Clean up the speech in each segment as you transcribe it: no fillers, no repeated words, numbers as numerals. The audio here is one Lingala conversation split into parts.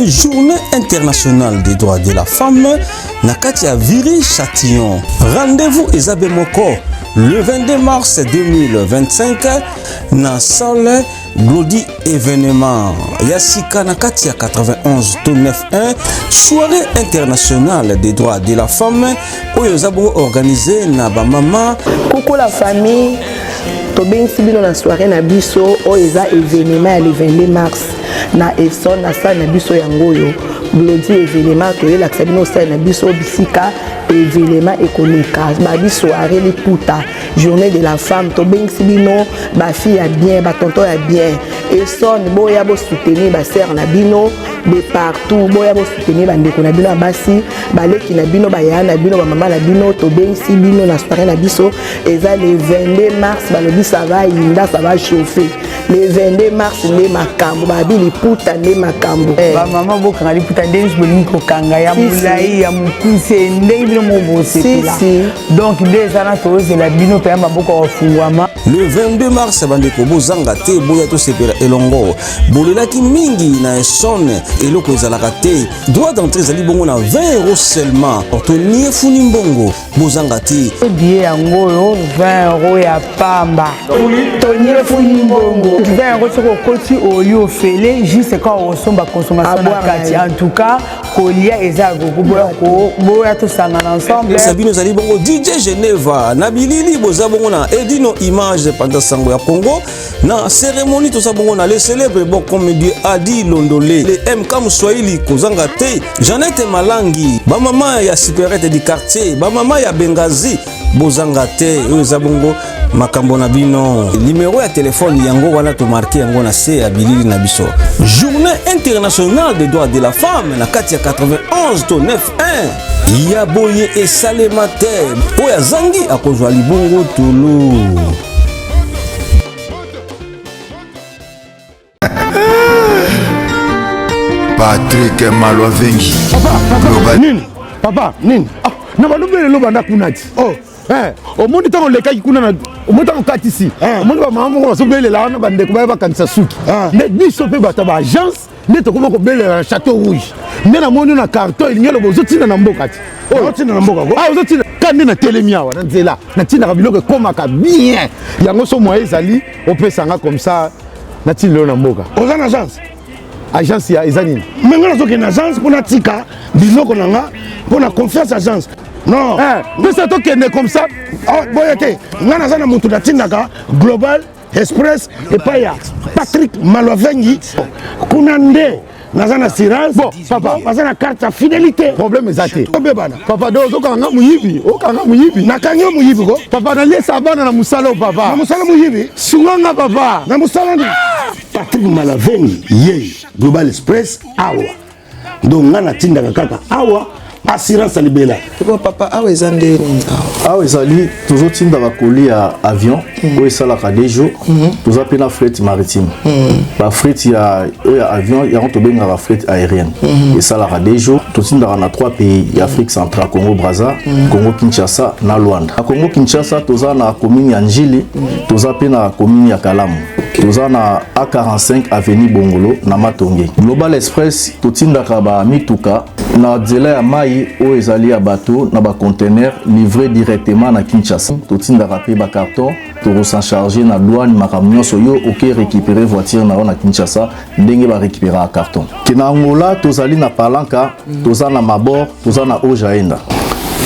Journée internationale des droits de la femme Nakati à Viry-Châtillon. Rendez-vous Ezabe Moko le 22 mars 2025 na salle Glody événement Yassika Nakati à 91-91 soirée internationale des droits de la femme Oyozabo organisé na ba mama coucou la famille Tobeng Sibino na soirée na biso Oyeza événement le 22 mars na Esson na salle na biso yangoyo Glody événement que la sabino salle na biso bisika événement économique ba soirée les puta journée de la femme Tobeng Sibino ba fille a bien ba tonton a bien Esson boya bo soutenir ba sœur na bino de partout boya bo soutenir ba ndeko na bino basi ba leki na bino ba ya na bino ba mama na bino Tobeng Sibino na soirée na biso eza le 22 mars ba lobi ça va inda ça va chauffer le 22 mars ne makambo ba bi li puta ne makambo ba mama bo kanga li puta ndenge bolingi ko kanga ya mulai ya mukuse ndenge bino mo bose là donc des ana toze la bino pe maboko ofungwama le 22 mars bandeko bozanga te boya to sepela elongo bolelaki mingi na Esson eloko ezalaka te droit d'entrée ezali bongo na 20 € seulement tonier funi mbongo bozanga te billet yango 20 € ya pamba tonier funi mbongo 20 € soko koti oyo fele juste quand on somba consommation na kati en tout cas kolia eza gogo boya to sangana ensemble Sabino zali bongo DJ Geneva na bilili boza bongo na Edino Image pendant sango ya Congo na cérémonie to sa bongo na les célèbres bon comédien Adi Londolé les MK Mswahili kozanga te Jeannette Malangi ba mama ya Superette du quartier ba mama ya Bengazi bozanga te oza bongo makambo na bino numéro ya téléphone yango wana to marqué yango na se ya bilili na biso journée internationale des droits de la femme na kati ya 91-91 ya boye esalema te po ya zangi akozwa libongo tolo Patrick Malwavengi Papa nini na balobele lo banda kunati au monde tant on les kai kuna na au monde tant katisi au monde ba mama ko sobele la na bande ko ba kanisa suki mais biso pe bata ba agence ne to ko bele na château rouge mais na moni na carton il ngelo bozo tina na mbokati tina na mboko ozo tina kandi na telemiawa na nzela na tina ka biloko komaka bien yango so mo ezali opesanga comme ça na tina na mboka oza na agence ya ezanini menga zo ke na agence pour na tika biloko nanga pour na confiance agence non mais ça to kende comme ça boyete ngana zana mutu na tindaka Global Express et paya Patrick Malwavengi kuna nde nazana assurance bon papa nazana carte ya fidélité problème ezate obebana papa do zo kanga muyibi okanga muyibi nakangi muyibi ko papa na lesa bana na musala papa na musala muyibi sunganga papa na musala ndi Patrick Malwavengi ye Global Express awa donc ngana tindaka kaka awa assurance libela papa awa ezande awa ezali toujours tinda bakoli ya avion oyo esalaka des jours toza pe na fret maritime ba fret ya avion yango tobengaka fret aérienne esalaka des jours totindaka na 3 pays ya Afrique centrale Congo Brazza Congo Kinshasa na Luanda na Congo Kinshasa toza na commune ya Njili toza pe na commune ya Kalamu toza na A45 avenue Bongolo na Matonge Global Express totindaka ba mituka na nzela ya mai oyo ezali ya bateau na ba conteneur livré directement na Kinshasa totindaka pe ba carton to s'en charger na douane makambo nyonso yo oke récupérer voiture na na Kinshasa ndenge ba récupérer carton kina Angola tozali na Palanca toza na Mabor toza na Ojaenda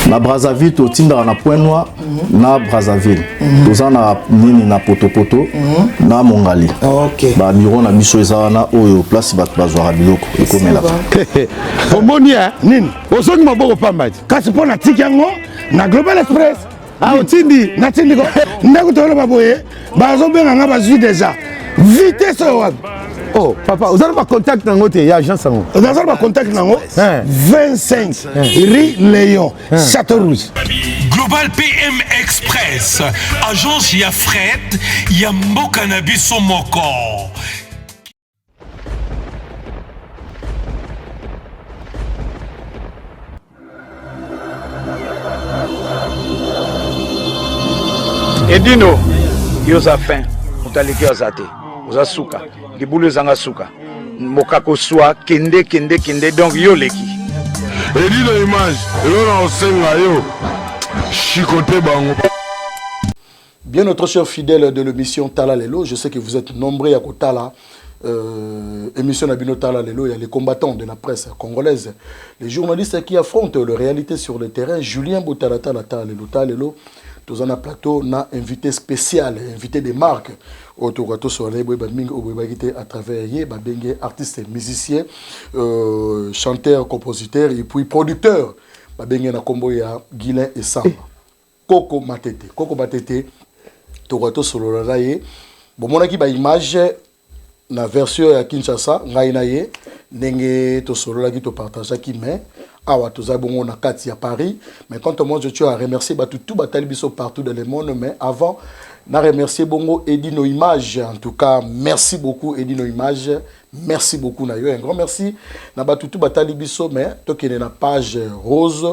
na Brazzaville totindaka na Point Noir na Brazzaville toza na nini na Potopoto na Mongali ba biro na biso eza na oyo place bato bazwaka biloko ekomela omoni nini osongi maboko pambati kasi pona tiki yango na Global Express otindi na tindi ko ndako tolo baboye bazo benga nga bazwi déjà vitesse wapi oh papa vous avez pas contact nango te ya agence nango vous avez pas contact nango 25 rue Léon Château Rouge Global PM Express agence ya fret ya mboka na biso moko Edino yoza fin mutaliki azate oza suka libulu ezanga suka mokako soit kende donc yo leki Edi na image yo na osenga yo chicoté bango. Bien, notre cher fidèle de l'émission Tala Lelo, je sais que vous êtes nombreux à Kotala. Émission Nabino Tala Lelo, il y a les combattants de la presse congolaise, les journalistes qui affrontent la réalité sur le terrain. Julien Boutalata Tala Lelo, tous en un plateau, on a invité spécial, invité des marques. Autour de soleil, à travers artistes, musiciens, chanteurs, compositeurs et puis producteurs. Na kombo ya Guilain et Samba. Coco Matete. Torato solo la ye. Bon mona ki ba image na version ya Kinshasa ngai na ye ndenge to solo la ki to partager ki mais awa to za bongo na kati ya Paris mais quand moi je tiens à remercier tout batali biso partout dans le monde mais avant na remercier bongo Edino Image en tout cas merci beaucoup Edino Image merci beaucoup na yo un grand merci na tout batali biso mais to kene na page rose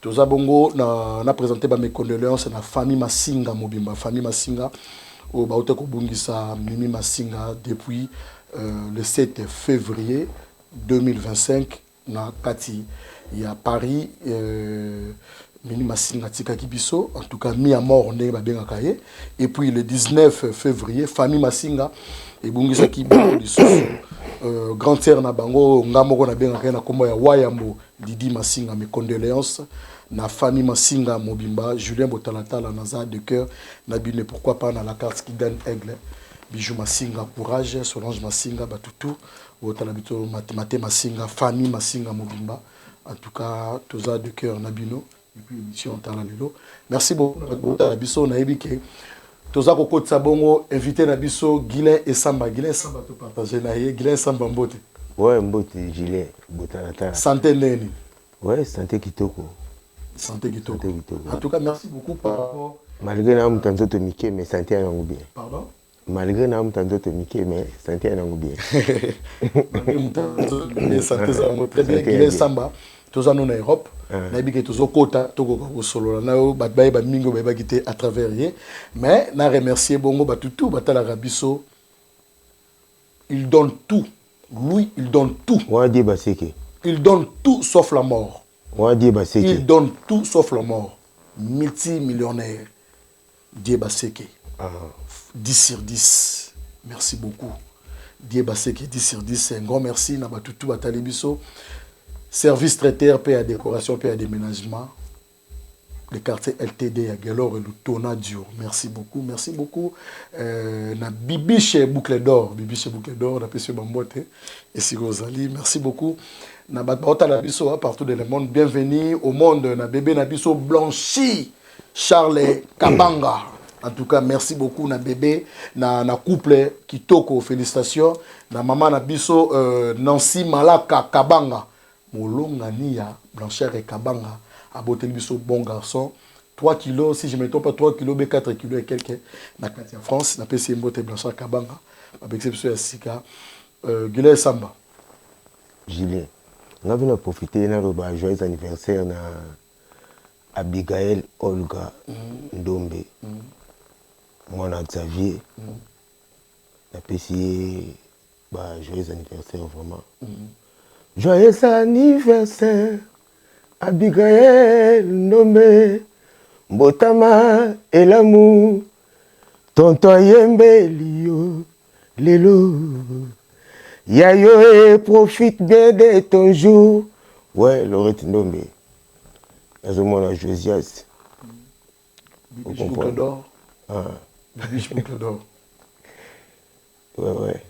to za bongo na présenter ba mes condoléances na famille Masinga Mobimba famille Masinga au baote ko bungisa Mimi Masinga depuis le 7 février 2025 na kati ya Paris Mimi Masinga tika kibiso en tout cas mis à mort ne ba benga kaye et puis le 19 février famille Masinga et bungisa ki ba grand sœur na bango ngamoko na benga kaye na kombo ya Wayambo Didi Masinga mes condoléances na famille Masinga Mobimba Julien Botalata la Naza de cœur Nabine pourquoi pas dans la carte qui donne aigle Bijou Masinga courage Solange Masinga Batutu Botalabito Maté Masinga famille Masinga Mobimba en tout cas tous de cœur Nabino et puis émission Tala Lelo merci beaucoup Nabiso naibike toza kokota sabongo invité Nabiso Guilain et Samba to partager na ye Guilain Samba mbote ouais mbote Julien Botalata santé neni ouais santé kitoko santé kitoko en tout cas merci beaucoup par rapport malgré na mtanzo to mike mais santé yango bien pardon malgré na mtanzo to mike mais santé yango bien mais santé ça très bien Guilain Samba toza no na Europe na bike tozo kota toko ko solo na yo bat bay ba mingo ba kité à travers ye mais na remercier bongo batutu batala rabiso il donne tout lui il donne tout on dit baseke il donne tout sauf la mort on dit baseke il donne tout sauf la mort multimillionnaire Dieba Seke 10 sur 10 merci beaucoup Dieba Seke 10 sur 10 c'est un grand merci na batutu batali biso service traiteur paix à décoration paix à déménagement le quartier LTD à Galore et le Tona Dio merci beaucoup na Bibiche Boucle d'Or na Pessio Bambote et si Rosalie merci beaucoup na batota la biso partout dans le monde bienvenue au monde na bébé na biso Blanchi Charles Kabanga en tout cas merci beaucoup na bébé na couple kitoko félicitations na maman na biso Nancy Malaka Kabanga Molonga Nia Blanchard et Kabanga à Botel biso bon garçon 3 kilos si je ne me trompe pas 3 kilos mais 4 kilos et quelques na Katia France na PC Mbote Blanchard Kabanga avec exception Sika Guilain Samba Julien on a bien profité na roba joyeux anniversaire na Abigail Olga Ndombe mwana Xavier na PC ba joyeux anniversaire vraiment joyeux anniversaire Abigail Ndombe Mbotama et l'amour tonton Yembe Lio Lelo Yayo et profite bien de ton jour ouais Laurette Ndombe Azomona Josias Bibiche Boucle d'Or Bibiche Boucle d'Or ouais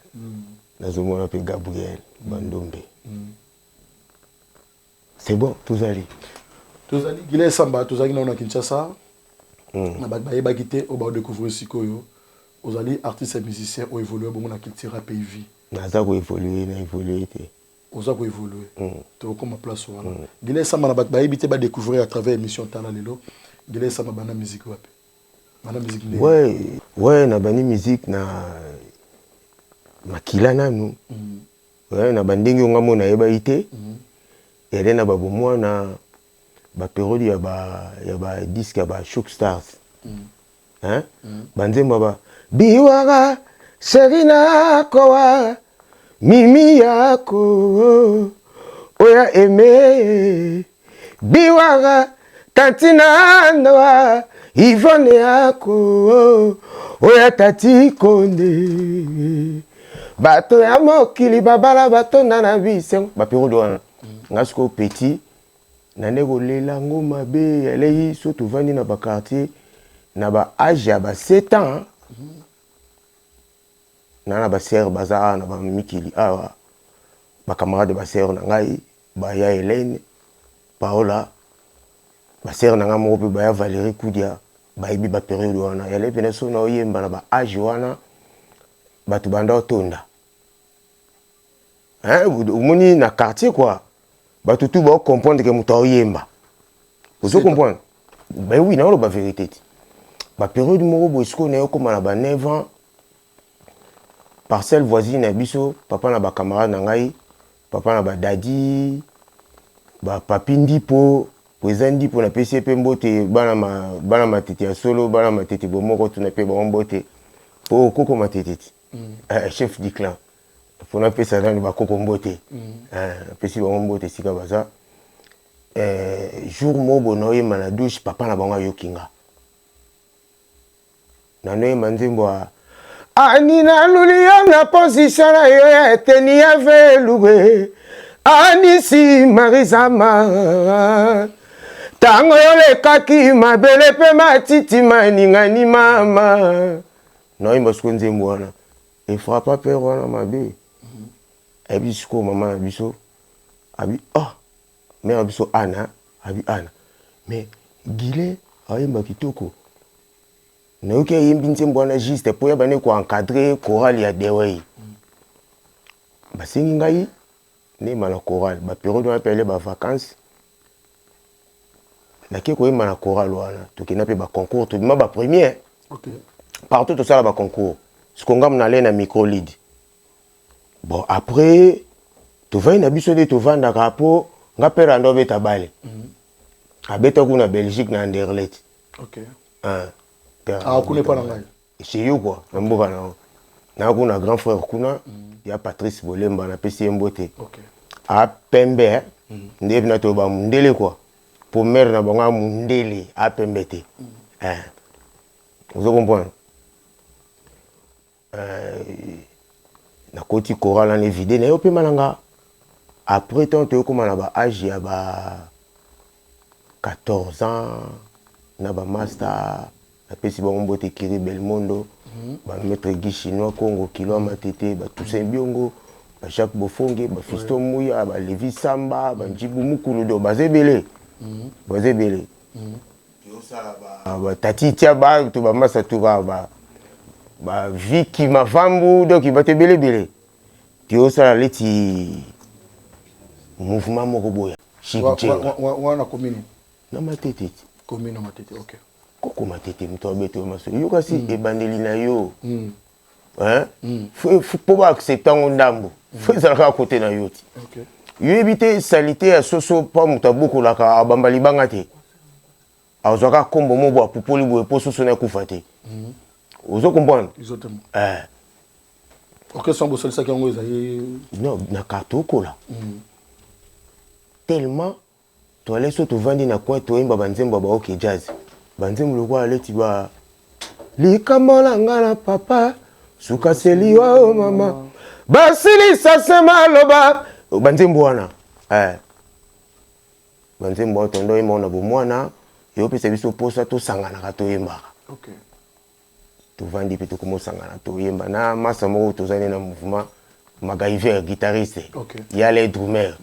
Azomona pe Gabriel Bandombe c'est bon tous allés Guilain Samba tous allés na Kinshasa na ba bakité au ba découvrir sikoyo aux allés artistes et musiciens ont évolué bon na culture pays vie naza ko évoluer na évoluer té oza ko évoluer to comme place wana Guilain Samba na ba habité ba découvrir à travers émission Tala Lelo Guilain Samba bana musique wapi bana musique ouais na bani musique na makila nanu ouais na bandingi ngamo na yeba ité et na babu mwana ba période ya ba disque ya ba Shock Stars banzemba ba biwara serina kowa Mimi yako oya eme biwara tantina ndoa Ivone yako oya tati konde bato ya mokili babala bato na bisengo bapero doana ngasko petit nane kolela ngoma be elei so tovandi na ba quartier na ba âge ya ba 7 ans na ba sœur baza na ba mikili awa ba camarade ba sœur na ngai ba ya Hélène Paola ba sœur na ngai moko pe ba ya Valérie Koudia ba ibi ba période wana ya le pene so na oyemba na ba âge wana ba tu banda otonda umoni na quartier quoi ba tout ba comprendre que muta oyemba vous comprenez ben oui na ba vérité ba période moko bosko na ko na ba 9 ans parcelle voisine na biso papa na ba camarade na ngai papa na ba dadi ba papi ndipo président ndipo na PCP mbote bana matete ya solo bana matete bomoko tuna pe ba mbote po koko matete chef du clan pour na pesa na ba koko mbote pesi ba mbote sika baza jour mobo na ye mana douche papa na bango yokinga na noye manzembo ani na lulia na position na yo ya teni ya veluwe ani si marizama tango yo lekaki mabele pe matiti maningani mama noye mbasko nzembo wana e fera pas peur wana mabe abi siko mama biso abi mère biso Anna abi Anna mais gile ayemba kitoko na yoke yembi nzembo wana juste po ya bane ko encadrer chorale ya dewey basengi ngai ne mana chorale ba période on appelle ba vacances na ke ko yemba na chorale wana to kina pe ba concours to ma ba premier OK partout to sala ba concours ce qu'on gagne na le na micro lead bon après to va na biso de to vanda kapo nga pera ndo beta bale abeta kuna Belgique na Anderlecht OK connaît pas la maille. Chez you quoi, na kuna grand frère kuna ya Patrice Bolemba na PC Mbote. OK. A Pembe ndebe na to ba mundele quoi. Pour mère na banga mundele a Pembete. Vous comprenez? Na koti chorale en évidé na yo pe malanga. Après tant to comme na ba âge ya ba 14 ans na ba master apesi ba mbote kiri Belmondo ba maître Guy chinois Congo kilo matete ba Toussaint Biongo ba Jacques Bofonge ba Fiston Mouya ba Levi Samba ba Njibu Mukulu do bazebele bazebele yo sala ba tati tia ba to ba masa to ba Viki Mavambu donc il va te belé yo sala leti mouvement moko boya wana commune na matete commune na matete OK koko matete mto beto maso yo kasi ebandeli na yo faut pas accepter ndambo faut ezalaka côté na yo ti OK yo éviter salité ya soso pa muta boko laka abambali banga te azwaka kombo mobo apupoli boye po soso na kufa te ozo comprendre exactement OK son bossol ça qui ngo ezali non na kartoko la tellement to laisse to vandi na kwa to imba banzembo ba OK jazz banzembo lokwa leti ba likamala ngana papa suka seliwa mama basili sasema loba banzembo wana banzembo tondo imona bo mwana yo pesa biso posa to sangana ka to yemba OK to vandi pe to komo sangana to yemba na masa moko to zane na mouvement MacGyver guitariste OK ya les drummer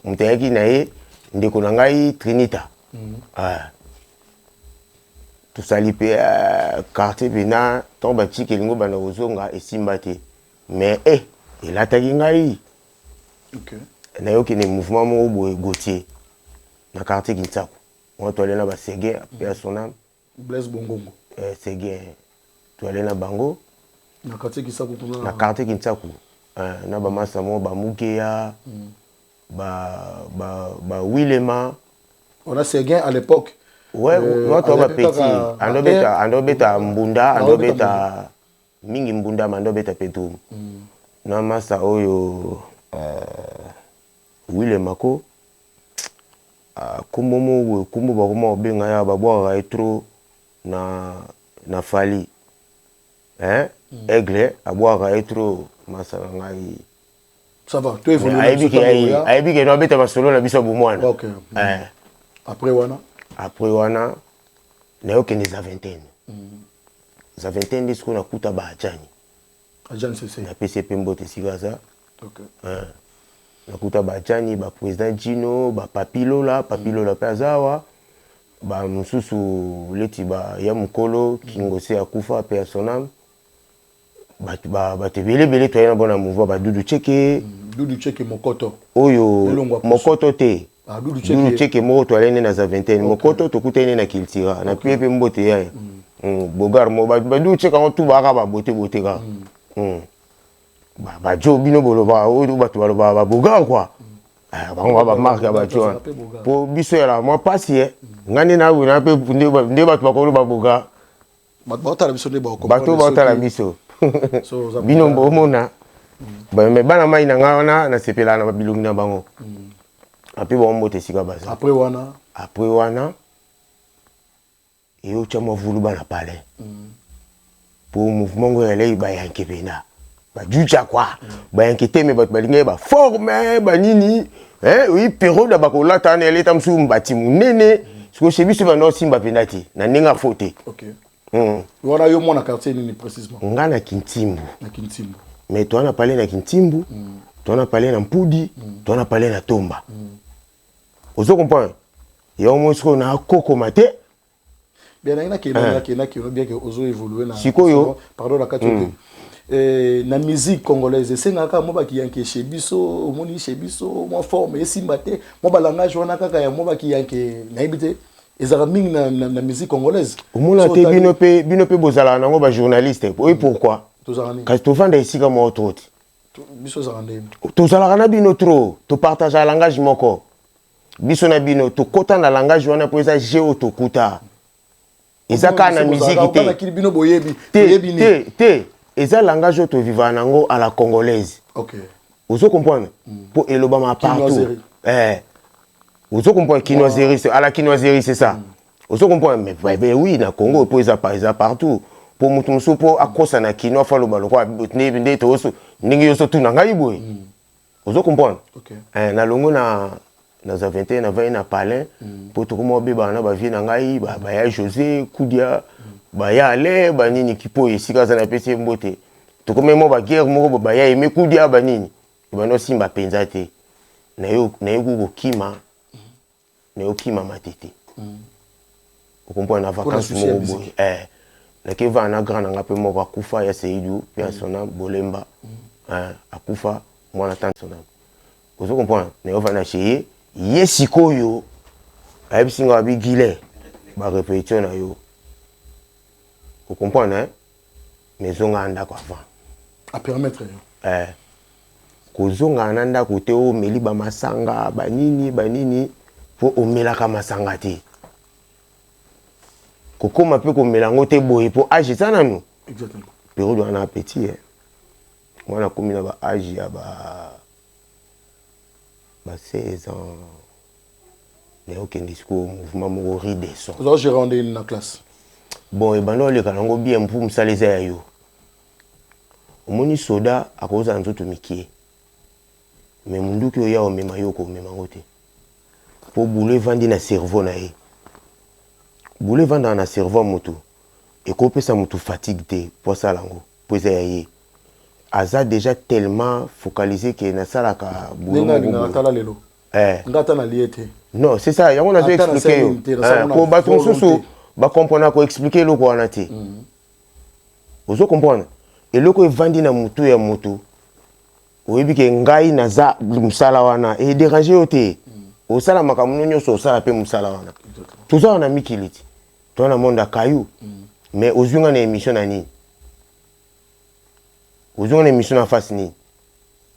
mutayaki na ye ndeko na ngai Trinita tout sali pe quartier bina tomba chiki lingo bana ozonga esimba te mais il ataki ngai OK na yoki ne mouvement mo boye Gauthier na quartier Kintsako on to aller na ba Séguin pe son âme Blaise Bongongo Séguin to aller na bango na quartier Kintsako kuna na quartier Kintsako na ba masa mo ba Mukeya ba Willema on a Séguin à l'époque ouais notre ba petit andobeta mbunda andobeta mingi mbunda mandobeta petu na masa oyo Wile Mako kumbo bakoma obenga ya babwaka etro na fali aigle abwaka etro masala ngai ça va tu évolues aibi ke no beta masolo na biso bomwana OK après wana na yoke ni za vingtaine za vingtaine disco na kuta ba ajani CC na PCP mbote sigaza OK na kuta ba ajani ba président Gino ba papilola pezawa ba mususu leti ba ya mukolo kingose akufa personam ba tebele to yana bona mouvoir ba dudu cheke mokoto oyo mokoto te dudu cheke mo to alene na za vingtaine mokoto to kuta ene na kiltira na pepe mbote ya bogar mo ba dudu cheka on tu ba ka ba bote ka ba jo bino boloba oyo ba to ba bogar quoi bango ba marque ba jo po biso ya la mo pasi ngani na wina pe nde ba to ba ko ba bogar ba ta la biso la biso bino mbomona me bana mai na ngana na sepela na bilungi na bango ape ba mbote sika baza après wana yo chama vulu bana pale pour mouvement ngo yale ba yanke pena ba juja kwa ba yanke teme ba balinga ba forme ba nini oui période ba ko lata na leta msu mbati munene siko chebiso ba no simba penati na ninga fote OK wana yo mona quartier nini précisément ngana Kintimbu mais toi on a parlé na Kintimbu toi on a parlé na Mpudi toi on a parlé na Tomba ozo comprendre yo mo siko na koko mate bien na ki bien que ozo évoluer na sikoyo pardon la katote na musique congolaise sengaka mo ba ki yanke chez biso omoni chez biso mo forme esimba te mo ba langage wana kaka ya mo ba ki yanke na ibite ezaka mingi na musique congolaise omona te bino pe bozala nango ba journaliste oui pourquoi kasi tovanda esika mo trop biso zande tozalaka na bino trop to partage la langage moko biso na bino to kota na langage wana po eza jeo to kuta ezaka na musique te eza langage to vivre nango à la congolaise OK ozo comprendre pour eloba ma partout ozo comprendre kinoiserie à la kinoiserie c'est ça ozo comprendre mais oui na Congo po eza partout pour mutumso po akosa na kino fa loba lokwa nde to oso ningi yoso tu na ngai boy ozo comprendre OK na longo na za 21 na 20 na palais pour to komo beba na ba vie na ngai ba ya José Kudia ba ya ale ba nini kipo esika za na pese mbote to komemo ba guerre moko ba ya eme Kudia ba nini ba no simba penza te na yo ko kima na yo kima matete o comprendre na vacances mo boy na ke va na grand nga pe mo ba kufa ya Seydou pe sona Bolemba akufa mwana tante sona ozo comprendre na yo va na chez yesikoyo ayebisinga bigile ba répétition na yo o comprendre maison nga ndako avant a permettre yo kozonga na ndako te o meli ba masanga banini po omelaka masanga te kokoma pe komelango te boye po age sana no exactement période wana petit mwana komi na ba age ya ba 16 ans mais aucun discours mouvement mo redescend vous avez rendu na classe bon et bando le kanango bien pour msaleza ya yo omoni soda akoza nzoto mikie mais munduki oya o mema yoko mema ngote pour boule vandi na cerveau na ye boule vanda na cerveau moto et ko pesa moto fatigue te pour ça lango pour ça ye aza déjà tellement focalisé que na sala ka boule ngata lelo ngata na liete non c'est ça yango na zo expliquer pour bato susu ba comprendre ko expliquer loko wana te ozo comprendre et loko evandi na mutu ya mutu oyebi ke ngai naza musala wana e déranger ote osala makamuno nyoso osala pe musala wana toza na mikiliti to na monde akayu mais ozunga na émission na nini ozunga na émission na face nini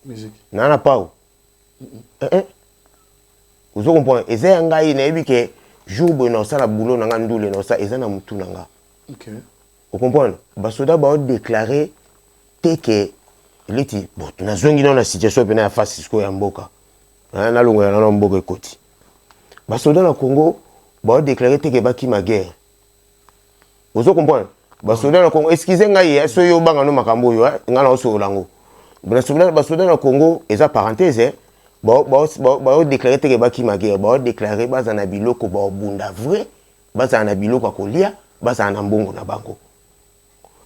musique nana pao ozo comprendre eza ya ngai na yebi ke jour bo na osala boulot na nga ndule na osala eza na mutu na nga OK vous comprenez basoda ba déclarer te que il était bon nazongi dans la situation pena ya face siko ya mboka na longo ya na mboka ekoti ba soda na Congo ba déclarer te ke ba ki ma guerre vous comprenez ba soda na Congo excusez ngai so yo banga no makambo yo ngana oso lango ba soda na Congo eza parenthèse ba déclarer te ke ba ki ma guerre ba déclarer ba za na biloko ba bunda vrai ba za na biloko kolia ba za na mbongo na bango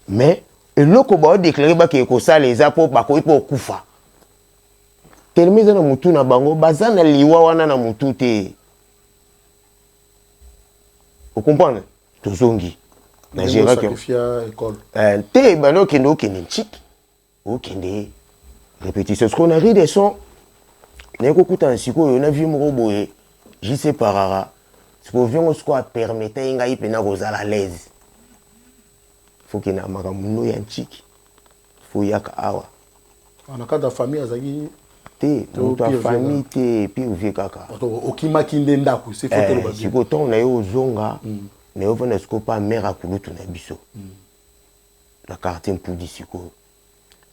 mais eloko ba déclarer ba ke ko sala eza po ba ko ipo kufa tellement na mutu na bango baza na liwa wana na mutu te vous comprenez tozongi na gérant que école te bano kendo kende chik o kende répétition ce qu'on a ri des sons na ko kuta siko yo na vie moko boye je sais parara ce qu'on vient ce quoi permettre ngai pena ko zala l'aise faut que na makamuno ya chik faut yaka awa en cas de famille azaki te ta famille te puis vie kaka okima kinde ndako c'est faut que le siko ton na yo zonga na yo vana siko pa mère akulutu na biso na quartier mpudi siko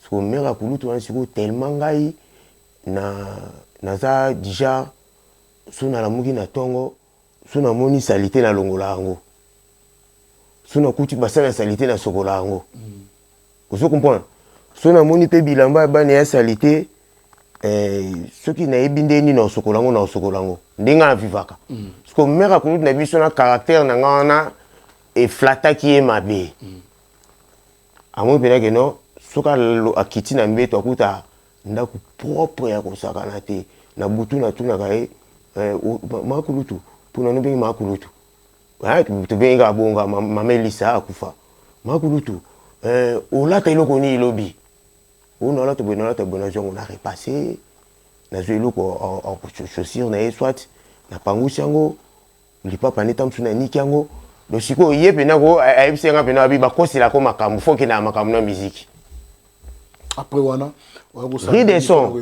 siko mère akulutu na siko tellement ngai na za déjà suna la mugi na tongo suna moni salité na longola yango suna kuti basala salité na sokola yango vous comprenez suna moni pe bilamba bana ya salité ceux qui n'ont pas de na sokolango ndinga na vivaka parce que mère akulu na biso na caractère na ngana et flata qui est mabe amo pena que non soka akiti na mbeto akuta ndaku propre ya kosaka na te na butu na tuna kai makulutu puna no bengi makulutu to benga bonga mamelisa akufa makulutu olata iloko ni lobi on a l'autre on a repassé na zelo ko chaussure na soit na pangusiango lipa paneta msuna nikiango do siko yepe na ko ayisenga pena bi ba kosila ko makambo faut que na makambo na musique après wana ri des sons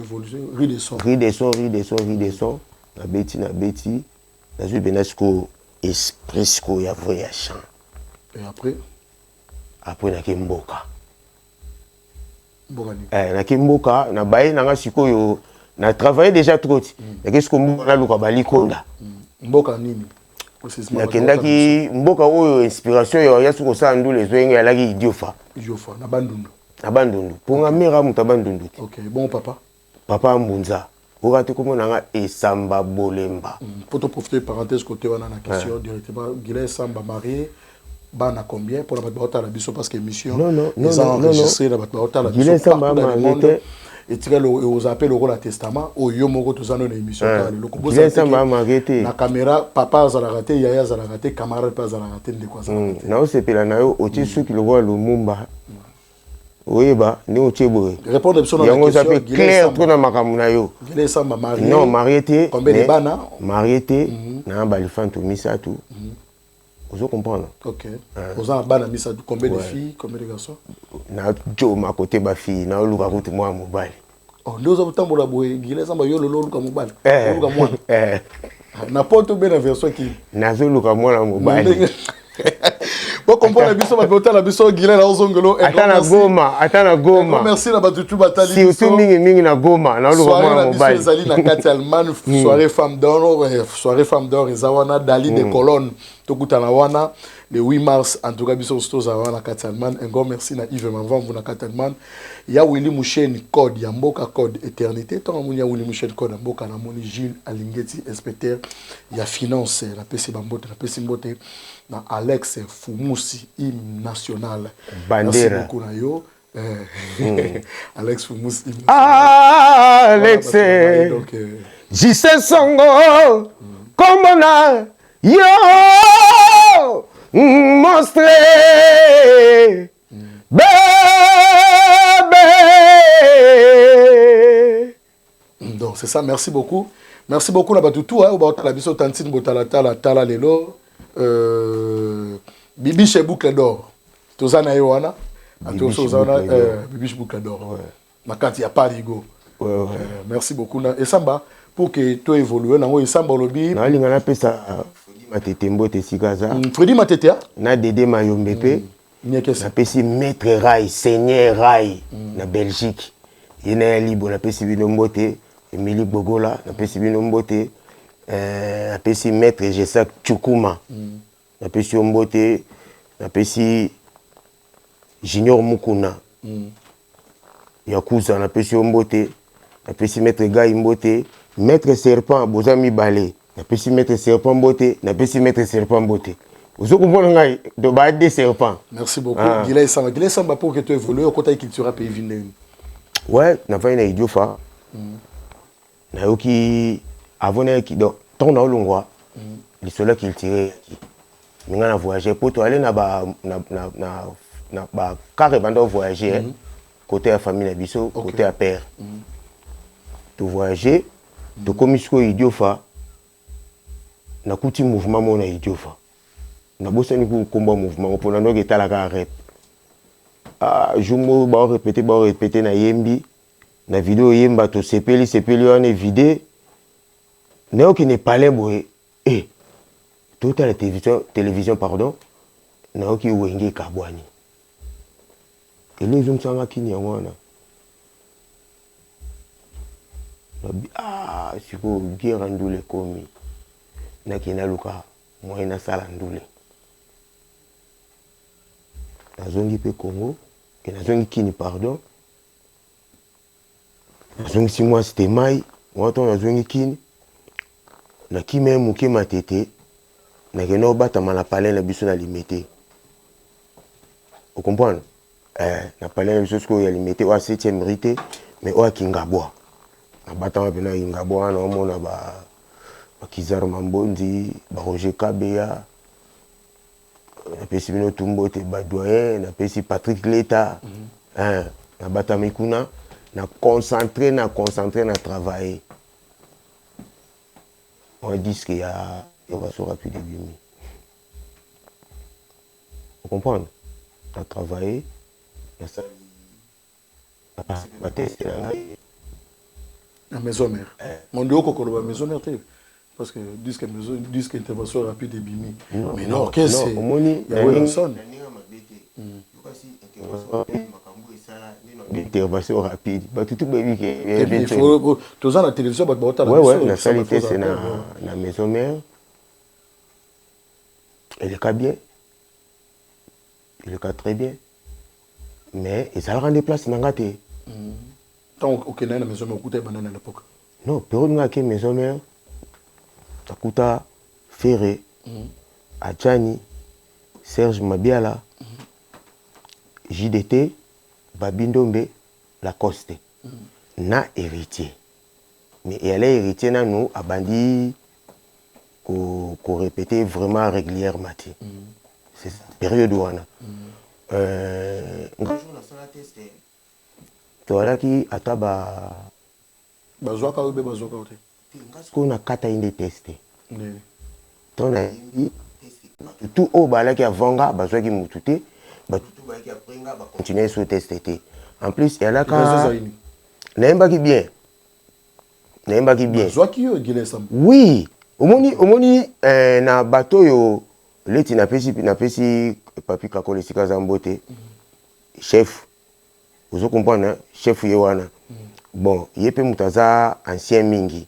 na beti na zo benasco esprit ko ya vrai ya chant et après na kimboka na kimboka na baye na nga sikoyo na travailler déjà trop na qu'est-ce que mboka na luka bali konda mboka nini na kendaki mboka oyo inspiration yo ya suko sa ndule zoenga ya laki idiofa na bandundu ponga mera muta bandundu OK bon papa mbunza okate komona nga esamba bolemba pour te profiter parenthèse côté wana na question directement Guilin Samba marié bana combien pour la battre la biso parce que émission ils ont enregistré la battre la biso Samba marié et tu aux appels au rôle testament au yo moko tozana na émission le kombo Samba marié na caméra papa za la raté yaya za la raté camarade pas za la raté ndeko za na osepela na yo oti suki le roi Lumumba oyeba ni ocheboye répondre sur la question yango clair trop na makambo na yo Guilin Samba marié non marié te combien de bana marié te na balifanto misatu vous comprenez OK aux en bana misatu combien de filles combien de garçons na jo ma côté ba fille na luka kuti moi mobile oh ndoza butambola boye Guilin Samba yo lolo luka mobile luka moi na poto bena version qui na zo luka moi mobile bon comprendre biso ba bota la biso Guilin na ozongolo atana goma merci na batutu batali si utu mingi na goma na luka moi mobile zali na kati Allemagne soirée femme d'or ezawana Dali de Colonne tokutana wana le 8 mars en tout cas biso stoza wana kati Allemagne un grand merci na Yves Mavamvu na kati Allemagne ya Willy Mouchen code ya mboka code éternité tant moni ya Willy Mouchen code ya mboka na moni Gilles Alingeti inspecteur ya finance la PC Bambote la PC Mbote na Alex Fumusi hymne national bandera merci beaucoup na yo Alex Fumusi Alex donc J.C. Songo komona yo monstre bébé donc c'est ça merci beaucoup na batutu hein ba la biso tantine botala tala lelo Bibiche boucle d'or tozana yo wana tozana Bibiche boucle d'or makati ya parigo merci beaucoup na esamba pour que tu évolues nango esamba lobi na linga na pesa Matete Mbote Sikaza Freddy Matete na Dédé Mayombe pe na pesi maître Rai Seigneur Rai na Belgique Yena Libo na pesi bino mbote, Emily Bogola na pesi bino mbote, na pesi maître Jesak Chukuma na pesi mbote, na pesi Junior Mukuna Yakuza na pesi mbote, na pesi maître Gai mbote, maître Serpent Bozami Balé na pesi maître Serpent mbote, na pesi maître Serpent mbote. Vous comprenez ngai de bade des serpents. Merci beaucoup. Guilay Samba pour que tu évolues au côté culture pays Vinne. Ouais, na fa ina idiofa. Na yoki avant ki donc ton na olongwa. Les sola qui tirait qui. Minga na voyager pour toi aller na ba carré banda voyager côté à famille na biso, côté à père. Tu voyager, tu komisko idiofa. Na kuti mouvement mon na idiofa. Na bossa ni combat mouvement pour na ndoki talaka rep. Jumo ba répéter na yembi na vidéo yemba to sepeli on est vidé. Néo qui n'est pas là boy. Toute la télévision pardon. Néo qui wenge kabwani. Et les hommes sont qui n'y a wana. Siko guerre ndule komi. Na kina luka moi na sala ndule. Nazongi pe Congo, et nazongi Kini pardon. Nazongi si moi c'était mai, moi ton nazongi Kini. Na kime muke matete, na keno bata mala palais na biso na limité. Vous comprenez? Na palais na biso ko ya limité wa 7e rité, mais wa Kingabwa. Na bata wa bena Kingabwa na omona ba Kizar Mambondi, ba Roger Kabea. Na pesi bino tumbote badoyen na pesi Patrick Leta na batamikuna na concentré na travailler on dit qu'il y a va se rapide début. Vous comprenez? Na travailler na ça na tester la maison mère mon dieu kokolo ba maison mère parce que disque intervention rapide et bimi. Mais non, qu'est-ce que c'est? Il y a Wilson. Intervention rapide. Tout baby il faut tous la télévision ouais, la salité c'est la maison mère. Elle est bien. Il est très bien. Mais ça rend des places dans gâté. Tant au Kenya la maison mère coûtait banane à l'époque. Non, période ngaki maison mère. Takuta Ferré, Adjani, Serge Mabiala, JDT, Babindombe, Lacoste. Na héritier. Mais elle est héritier na nous a bandi qu'on répétait vraiment régulièrement. C'est ça. Période où on a. Voilà qui ataba. Bazoka ou bazoka ou qu'on a kata inde testé. Ton a tout au bala qui a vanga, bazoka qui mutute, tout bala qui a prenga, ba continuer sur tester. En plus, il y a là ka Naimba qui bien. Naimba qui bien. Bazoka qui yo gile sam. Oui, omoni na bateau yo leti na pesi papi kakole sika zambote. Chef. Vous comprenez, chef yewana. Bon, yepe mutaza ancien mingi.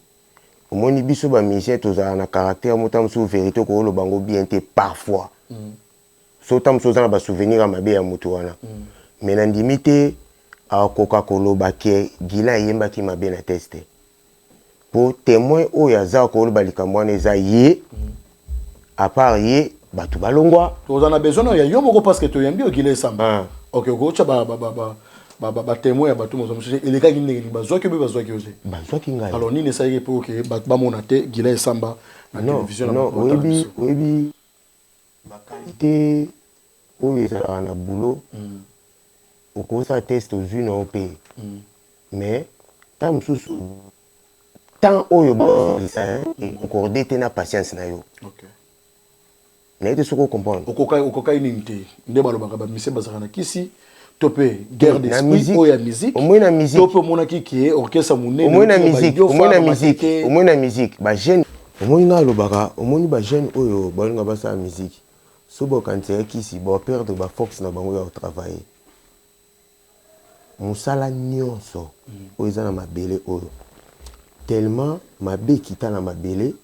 Omoni biso ba musicien toza na caractère motam sou vérité ko lo bango bien te parfois. So tam so za ba souvenir ma be ya mutu wana. Mais na ndimité a koka kolo ba ke gila yemba ki mabe na tester. Pour témoin o ya za ko lo balikamwa ne za ye. À part ye batu balongwa. Toza na besoin ya yo moko parce que to yembi o gile samba. OK, go cha ba témoin ya batu mo somche eleka ki ndenge bazwa ke be bazwa ke ose. Bazwa ki ngai. Alors nini ça pour que ba mona te gile samba na télévision na oui ba qualité o eza na boulot. Au cours ça test aux unes au pays. Mais tant sous tant oyo ba ça encore dété na patience na yo. OK. Mais tu sais comprendre. Okoka inité nde balobaka ba mise bazaka na kisi topé guerre d'esprit ou ya musique. Au moins la musique. Topé mona ki orchestre mouné. Au moins la musique, au moins la musique, au moins la musique. Ba jeune, au moins na lobaka, au moins ba jeune oyo ba nga ba sa musique. So ba kantia kisi ba perdre ba force na bango ya travailler. musala nyonso oyo eza na mabele oyo tellement mabe ekita na mabele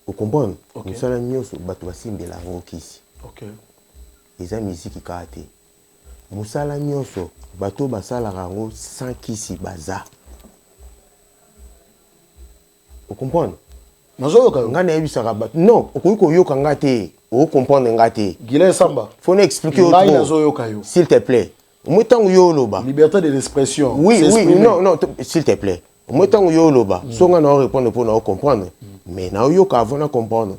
okomprendre musala nyonso bato basimbela yango kisi eza miziki kaka te musala nyonso bato basalaka yango sans kisi baza okomprendre nga nayebisaka bato non okoki koyoka nga te okomprendre nga te Guilain Samba faut expliquer autrement s'il te plaît moi tango yo loba liberté de l'expression oui non s'il te plaît moi tango yo loba so nga na répondre pour na comprendre mais na yoka avant na comprendre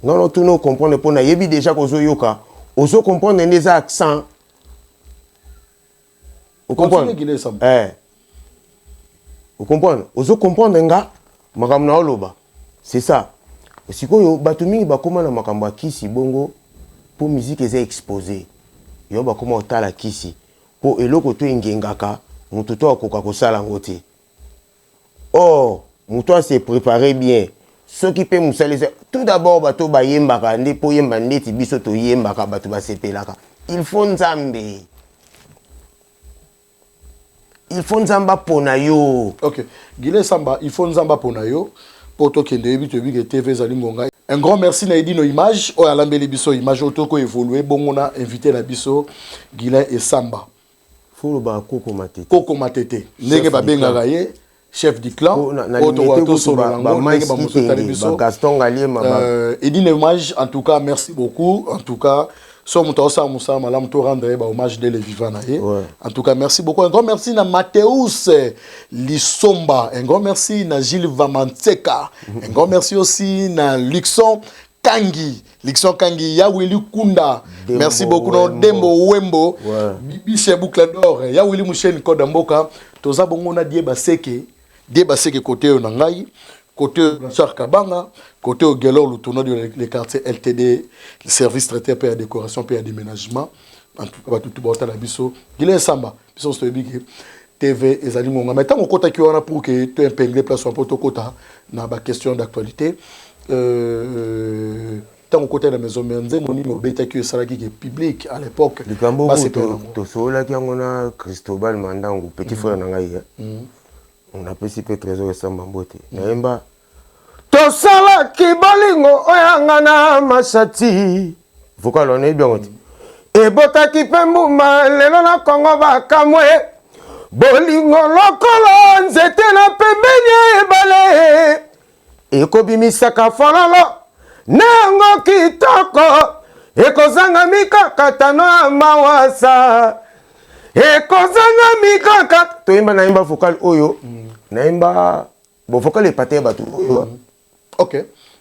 non tout nous comprendre pour na yebi déjà ko zo yoka ozo comprendre les accents vous comprenez vous comprenez ozo comprendre nga makambo na loba c'est ça sikoyo bato mingi bakoma na makambo ya kisi bongo pour musique eza exposé yo bakoma otala kisi po eloko to engengaka mutu to akoka kosala ngo te oh mutu s'est préparé bien ce qui peut musalisa tout d'abord bato bayembaka nde po yemba ndeti biso to yembaka bato basepelaka il faut nzamba pona yo. Ok, Guilain Samba, il faut nzamba pona yo. Poto kende yebi to bi TV zali ngonga. Un grand merci na Edino Image, o alambeli biso image otoko évoluer bongo na invité na biso Guilain et Samba. Folo ba Koko Matete. Koko Matete. Ndenge ba benga ye chef du clan. Oto wato solo lango ndenge ba muso tali biso. Gaston Galier mama. Edino Image en tout cas merci beaucoup. En tout cas Somme Tosa Moussa Malam to rendre hommage de les vivants. En tout cas, merci beaucoup. Un grand merci à Mathéus Lissomba. Un grand merci à Gilles Vamanteka. Un grand merci aussi à Luxon Kangi. Luxon Kangi, Yawili Kunda. Merci beaucoup à Dembo Wembo. Bibi Chebou Clador. Yawili Mouchen Kodamboka. Toza Bongona Dieba Seke. Dieba Seke côté Onangai. Côté Blanchard Kabanga, côté au Gelor, le tournoi du quartier LTD, le service traité pour la décoration, pour le déménagement. En tout cas, tout le monde a biso. Guilain Samba, biso c'est big TV et Zali Monga. Maintenant, on compte qui on a pour que tu épingles place sur un poteau quota dans la question d'actualité. Tant on compte la maison Menze, mon numéro bêta qui est public à l'époque. Le Cambo, tu sais là qui on a Cristobal Mandango, petit frère Nangaï. On a participé trésor et Samba Mbote. Naemba. Tosala kibolingo oyangana masati. Vocal on est bien. Et bota ki pembuma lelo na Kongo bakamwe. Bolingo lokolo nzete na pembeni ebale. Ekobimisaka fololo. Nango kitoko. Ekozanga mikakatano ya mawasa. Ekozanga mikaka. Toimba naimba vocal oyo. Naimba bon vocal est paté batu. Ok,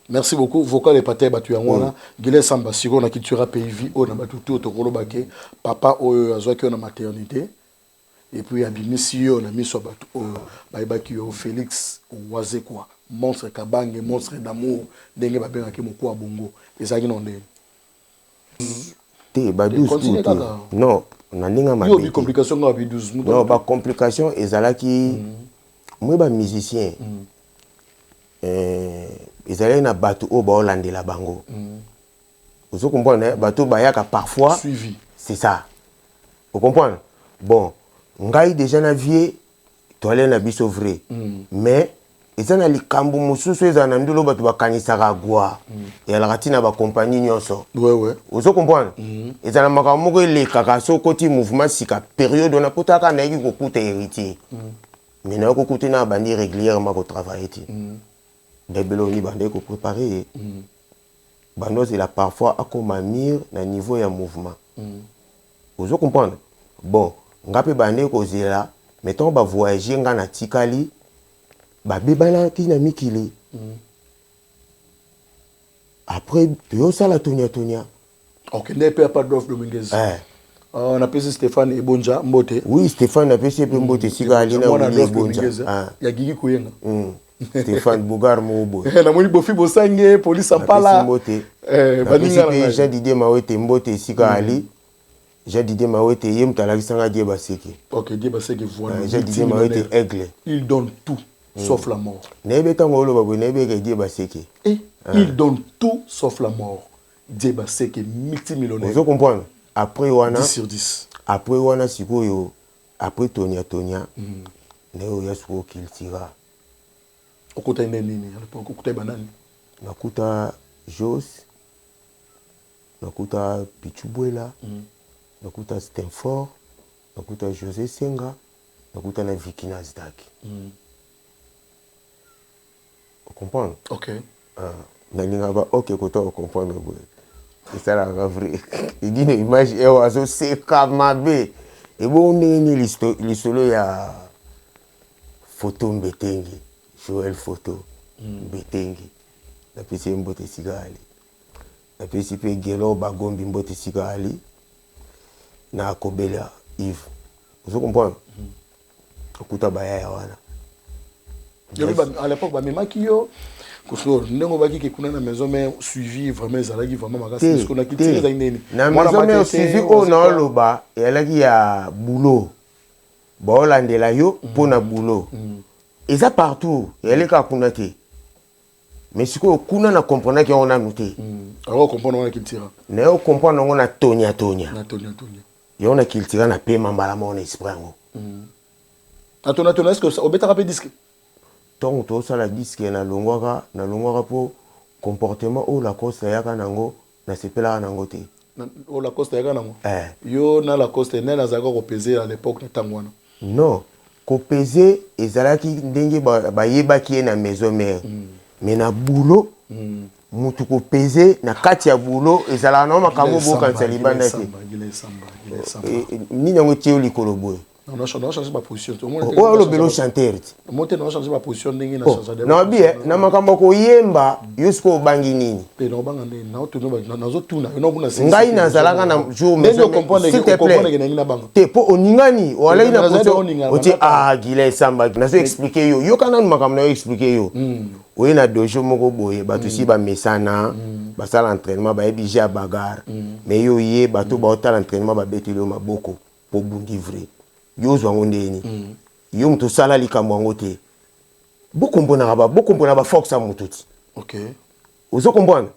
merci beaucoup. Vocal est paté batu yangona. Guilain Samba siko na kitura pays o na batutu otokolo bake papa oyo azwaki na maternité et puis abimisi yo na miso batu oyo baibaki yo Félix Owaze quoi monstre kabange monstre d'amour ndenge babengaki moko bongo ezaki nonde te ba 12 non na ndinga ma yo bi complication nga bi 12 non ba complication ezalaki moi ba musicien ezalaki na bato o ba olandela bango vous comprenez bato bayaka parfois suivi c'est ça vous comprenez bon ngai déjà na vie toale na biso vrai mais ezana likambo mususu ezana ndolo bato bakanisaka gwa et la ratina ba compagnie nyonso ouais vous comprenez ezana makambo moko elekaka so koti mouvement sika période on a potaka na yiki kokuta héritier mais na kokuta na bandi régulièrement ko travailler ti debelo ni bande ko préparer bando c'est la parfois akomamir na niveau ya mouvement vous comprenez bon ngape bande ko zela mettons ba voyager nga na tikali ba bebana ki na mikili après yo sala tonia ok n'est pas d'offre Dominguez on appelle Stéphane Ebonja Mbote oui Stéphane appelle Mbote sika ali na Ebonja ya Gigi Kuyenga Stéphane Bougar Mobo na moni bofi bosange police apala baninga Jean Didier Mawete Mbote sika ali Jean Didier Mawete yem talaki sanga die baseke ok die baseke voilà Jean Didier Mawete aigle il donne tout sauf la mort nebe tango lo babo nebe ke die baseke et il donne tout sauf la mort die baseke multimillionnaire vous comprenez après wana 10 sur 10 après wana sikoyo après Tonia neo yasuko kiltira okuta nini okuta banani nakuta Jos nakuta Pichubuela nakuta Stenford nakuta José Senga nakuta na Vicky Nasdaq vous comprenez ok nalinga ba ok kota vous comprendre et ça la vrai il dit une image et oiseau c'est comme mabe et bon ni l'histoire ya photo Mbetengi Joël photo Mbetengi na pesi mbote sigali na pesi pe gelo bagombi mbote sigali na Kobela Yves vous comprenez okuta baya wana à l'époque ba memaki yo kuso ndenge baki ke kuna na maison mais suivi vraiment ezalaki vraiment makasi parce qu'on a quitté za nini na maison mais suivi o na loba elaki ya boulot ba olandela yo pona boulot eza partout eleka kuna te mais siko kuna na comprendre que on a noté alors comprendre on a kiltira na yo comprendre on a tonia na tonia yo na kiltira na pema mbala mon esprit ngo atona est-ce que obeta rapide disque donc to ça la disque na longwaka po comportement o la cause yaka nango na sepela nango te o la cause yaka nango yo na la cause nela zaka ko peser à l'époque na tangwana non ko peser ezalaki ndenge ba yebaki na maison mère mais na boulot mutu ko peser na kati ya boulot ezala na makambo boka nsalibanda te ni nango tio likolo boy on a changé ma position. Oh, le bélo chanteur. Moi, on a changé ma position. Non, bien, na makambo ko yemba, yusko bangi nini. Non, bangi na otuno na zotuna. Ngai na zalaka na jour mais s'il te plaît. Te po oningani, o ala ina poto. O ti Gile Samba. Na so expliquer yo. Yo kana makambo na expliquer yo. Oye na dojo moko boye, batu si ba mesana, ba sala entraînement ba ebija bagarre. Mais yo ye batu ba ota entraînement ba betelo maboko po bundi vrai. Yo zwango ndeni yo mto sala likambo ngo te bokombona ba fox a mututi OK ozo comprendre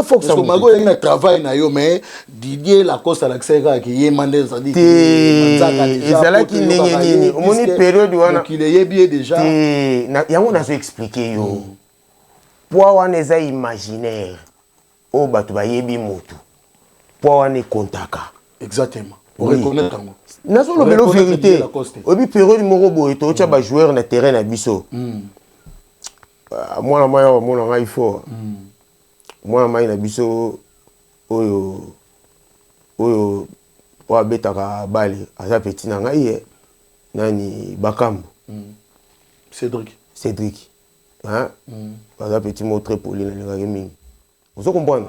fox a mututi mago yenga travail na yo mais Didier la costa la xeka ki ye mande ça dit ezala ki nini omoni période wana qu'il est bien déjà na yango na so expliquer yo poa wana eza imaginaire o batu ba yebi motu poa wana kontaka exactement pour reconnaître ngo nazo lo belo vérité obi période moko boye to tcha ba joueur na terrain na biso moi na ngai fort moi na na biso oyo wa betaka bali aza petit na ngai nani bakambo Cédric hein aza petit mo très poli na ngaki mingi vous comprenez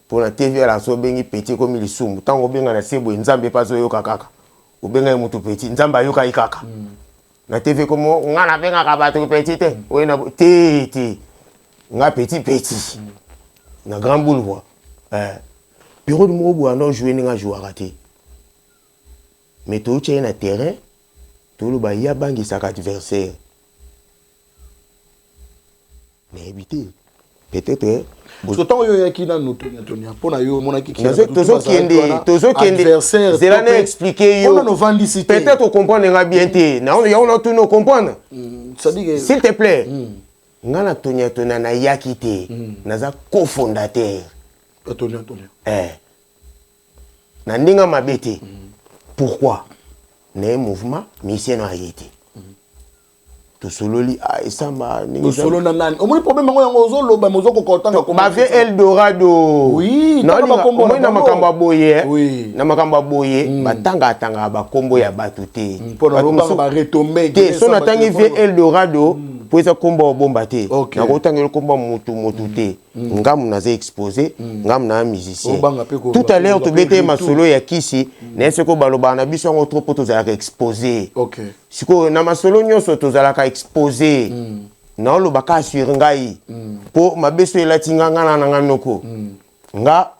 pour la TV la so bengi petit comme il soum tango benga na sebo nzambe paso yo kakaka o benga mutu petit nzamba yo kai kaka na TV comme ngana benga ka batu petit te o na te nga petit na grand boulevard période mo bo na jouer nga jouer raté mais to tché na terrain to lo ba ya bangi sa adversaire mais éviter peut-être parce que tant yo yaki na Tonia pona yo mona ki tozo kende zela na expliquer yo peut-être comprendre nga bien te na on a tout no comprendre s'il te plaît ngana Tonia na yaki te naza cofondateur Tonia na ndinga mabete pourquoi na mouvement mission a été to sololi esamba ningi solo na nani omoni problème ngo yango ozoloba mozoko kotanga ko ba ve Eldorado oui na makambo boye na makambo boye batanga ba kombo ya batu te pour ba retomber te so na tangi ve Eldorado pour esa kombo bomba te na ko tangela kombo mutu te ngamu na za exposer ngamu na musicien tout à l'heure to bete masolo ya kisi na eseko baloba na biso ngo trop to za exposer OK siko na masolo nyonso to za ka exposer na lo baka sur ngai po mabeso elatinga ngana na nganoko nga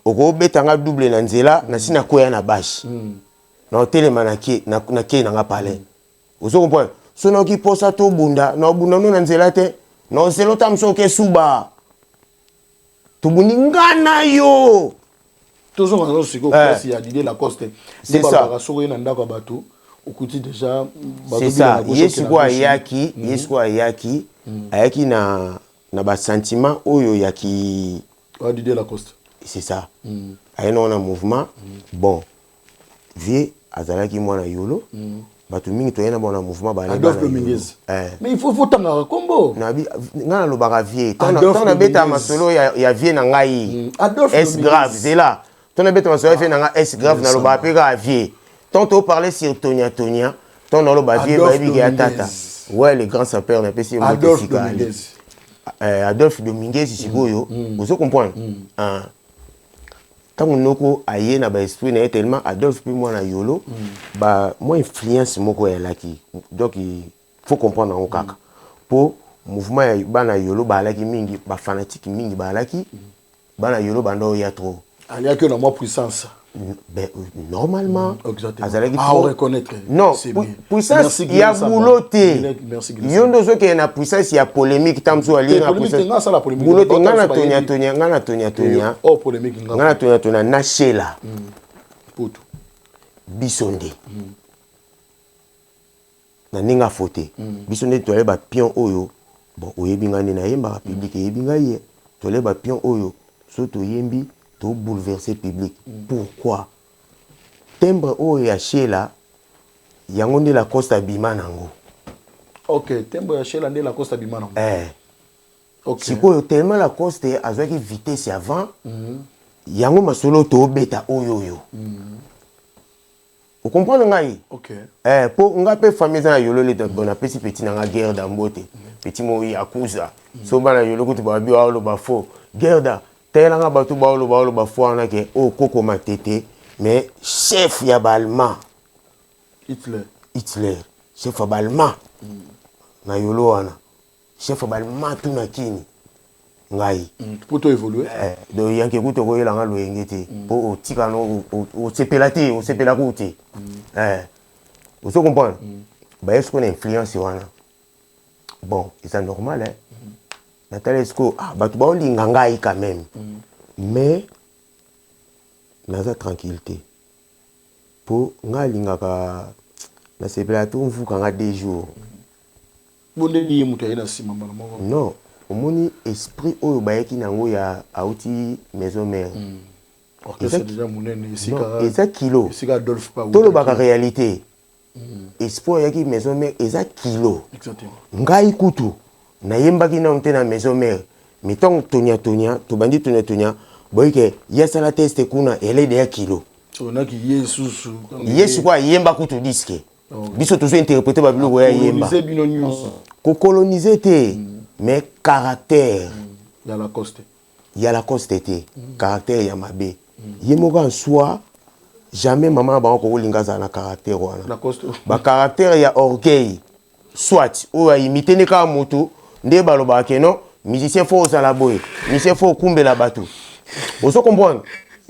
oko betanga double na nzela na sina koya na bashi na hotel manaki na ke na nga pale ozo comprendre so na ki posa to bunda na bunda no na nzela te na zelo tamso ke suba to bundi ngana yo toujours on se il y a Didier Lacoste c'est ça c'est ça yesu kwa yaki ayaki na ba sentiment oyo yaki Didier Lacoste c'est ça ayeno na mouvement bon vie azalaki mwana yolo batu mingi toyena bona mouvement ba Adolphe Dominguez mais il faut tanga combo nabi ngana lo baka vie tona beta masolo ya vie na ngai est grave c'est là tona beta masolo vie na ngai est grave na lo ba peka vie tant on parlait sur Tonia ton lo ba vie ba bi ya tata ouais le grand sapeur na pesi Adolphe Dominguez Adolphe Dominguez sikoyo vous comprenez tant noko aye na ba esprit na tellement Adolphe puis moi na yolo ba moi influence moko ya laki donc il faut comprendre en kaka pour mouvement ya bana yolo ba laki mingi ba fanatique mingi ba laki bana yolo bando ya trop il y a que dans moi puissance ben normalement on reconnaître non puissance il y a bouloté yondo zo ke na puissance il y a polémique tamso ali na puissance bouloté ngana tonya oh polémique ngana tonya na shela putu bisonde na ninga foté bisonde tole ba pion oyo bon oyebi ngani na yemba public yebi ngaye tole ba pion oyo so to yembi to bouleverser public pourquoi timbre oyo ya shela yango nde la Costa bima nango ok timbre ya shela nde la Costa bima nango ok sikoyo tellement la Costa azwaki vitesse avant yango masolo to beta oyo vous comprenez ngai ok po nga pe famille na yolo le bona pesi petit na guerre d'ambote petit mo yakuza so bana yolo kutu ba biwa lo ba fo guerre da telanga batu ba lo ba fo na ke o koko matete mais chef ya balma Hitler chef ya balma na yolo wana chef ya balma tu na kini ngai poto évoluer do yanke kuto ko yelanga lo yengete po o tika no o sepela kuti vous comprenez bah est-ce qu'on a influence wana bon c'est normal hein Nathalie est-ce que bah tu vas linga ngai quand même mais naza tranquillité pour nga linga ka na sepela to mvuka nga 2 jours boneli mutu ayina sima mala moko non omoni esprit oyo bayaki nango ya auti maison mère c'est déjà monene eza kilo sika Adolphe pa tolo baka réalité esprit yaki maison mère eza kilo exactement ngai kutu na yembaki na onte na maison mère mettons tonya to bandi tonya boyke yasala test kuna ele de kilo sona ki yesu kwa yemba kutu disque biso tozo interpréter ba biloko ya yemba ko coloniser te mais caractère ya la coste te caractère ya mabe yemoko en soi jamais maman ba ko linga za na caractère wana la coste ba caractère ya orgueil soit o ya imiter ne ka moto nde baloba ke non musicien faut osala boy musicien faut kumbela bato vous comprenez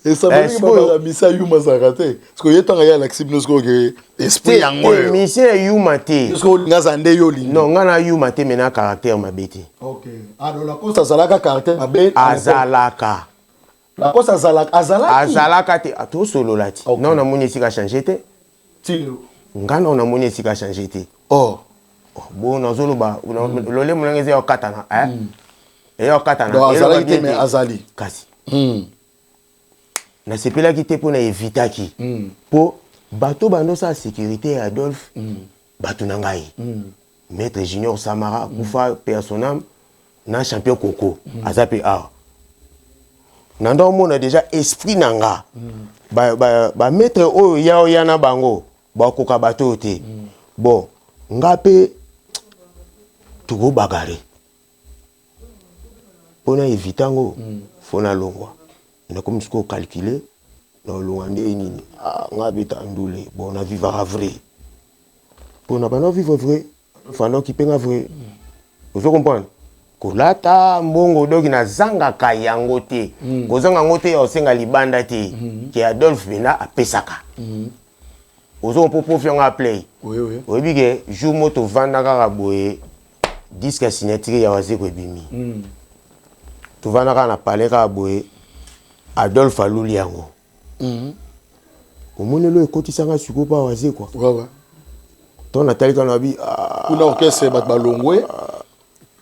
et ça veut dire que misa yuma zakate parce que yetanga ya l'axib nosko que esprit yango musicien yuma te parce que ngaza nde yo linga non ngana yuma te mena caractère mabete ok alors la coste azalaka caractère mabete azalaka la coste azalaka te to solo lati non na moni sika changer te ti ngana on a moni sika changer te bon nazolo ba lole mulangeze ya katana ya katana azali te mais azali kasi na sepela ki te pona evitaki po bato bando sa sécurité Adolphe bato na ngai maître Junior Samara kufa personnam na champion Coco azape nando mona déjà esprit nanga ba maître oyo ya na bango ba koka bato te bon ngape tugo bagare pona evitango fona longwa na comme ce qu'on calculer na longwa nini ngabe tandule bon na vivre vrai pona ba na vivre vrai fana ki penga vrai vous comprenez kolata mbongo doki na zanga kayango te kozanga ngote ya osenga libanda te ki Adolphe bena apesaka ozo popo fianga play oui bige jour moto vanda kaka boye disque signature ya wazeko ebimi to vanda kaka na palais kaka boye Adolphe aluli yango omoni lo ekotisanga siko pa waze quoi. Ouais. Ton natali kana bi kuna orchestre bat balongwe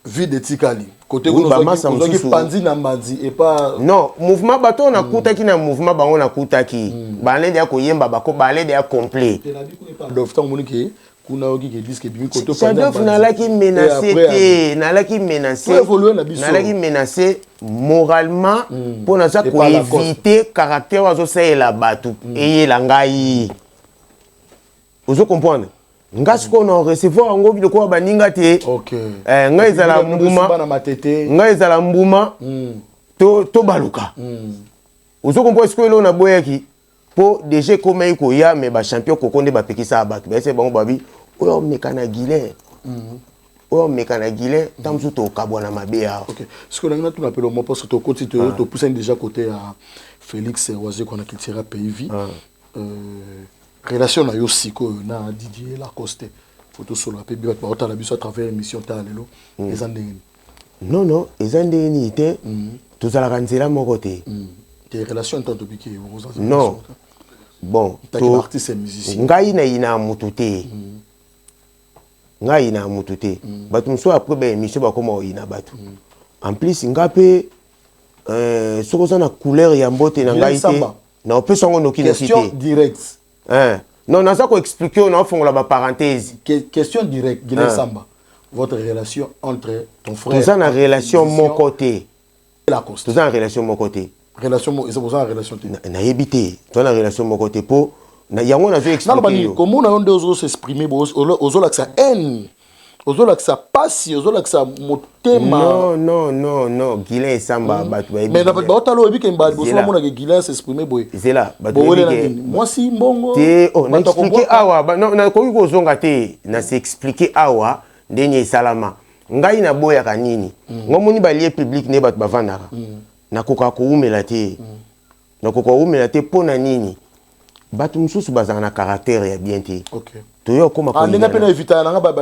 vide tikali. Côté oui, on qui pandi na mandi et pas non, mouvement bato na kutaki na mouvement bango na kutaki. Balé dia ko yemba bako balé dia complet. Donc tant moni ki kuna oki ke disque bimi côté Shadow na la ki menacé té, na la ki menacé. Na la ki menacé moralement pour na ça ko éviter caractère wazo c'est la batu et la ngai. Vous comprenez? Ngas ko na recevoir ngo bi ko baninga te. OK. Ngai ezala mbuma. Ngai ezala mbuma. To baluka. Vous comprenez ce que l'on a boyaki pour déjà comme iko ya mais ba champion ko konde ba pekisa ba. Ba c'est bon babi. Oyo mekana Guilin. Oyo mekana Guilin tamsu to kabwana mabea. OK. Ce que l'on a tout appelé au mot parce que to côté to pousser déjà côté à Félix Oisé qu'on a quitté pays. Relation na yo siko na Didier Lacoste photo solo pe bi ba otala biso à travers émission ta lelo ezandeni non ezandeni ite tozala kanzela moko te des relations tant piqué non bon to artiste et musicien ngai na ina mutute ngai na mutute batu mso après ba émission ba koma ina batu en plus ngape soko za na couleur ya mbote na ngai te na opesa ngo noki question directe. Non, on a expliqué, on a fait la parenthèse. Question directe, Guilin Samba. Votre relation entre ton frère. Tout ça, une relation mon côté. Lacoste. Tout ça, une relation mon côté. Relation, c'est pour ça une relation. Na évité. Tout ça, une relation mon côté. Pour, na y a on a expliqué. Comment on a osé s'exprimer, osé la que ça haine, osé la que ça passe, osé la que ça motema. Non. Guilin Samba, mais n'importe quoi, t'as l'oreille qui m'a dit, bonsoir, mon ami Guilin s'exprimer, boy. C'est là. Moi si bon. On a expliqué awa. Non, na koki ko zonga te. Na s'expliquer awa. Denye salama. Ngai na boya kanini. Ngomoni balie public ne bat bavandara. Na koka ko umela te. Na koka umela te pona nini. Batu msusu bazana na caractère ya bien te. OK. Toyo koma ko.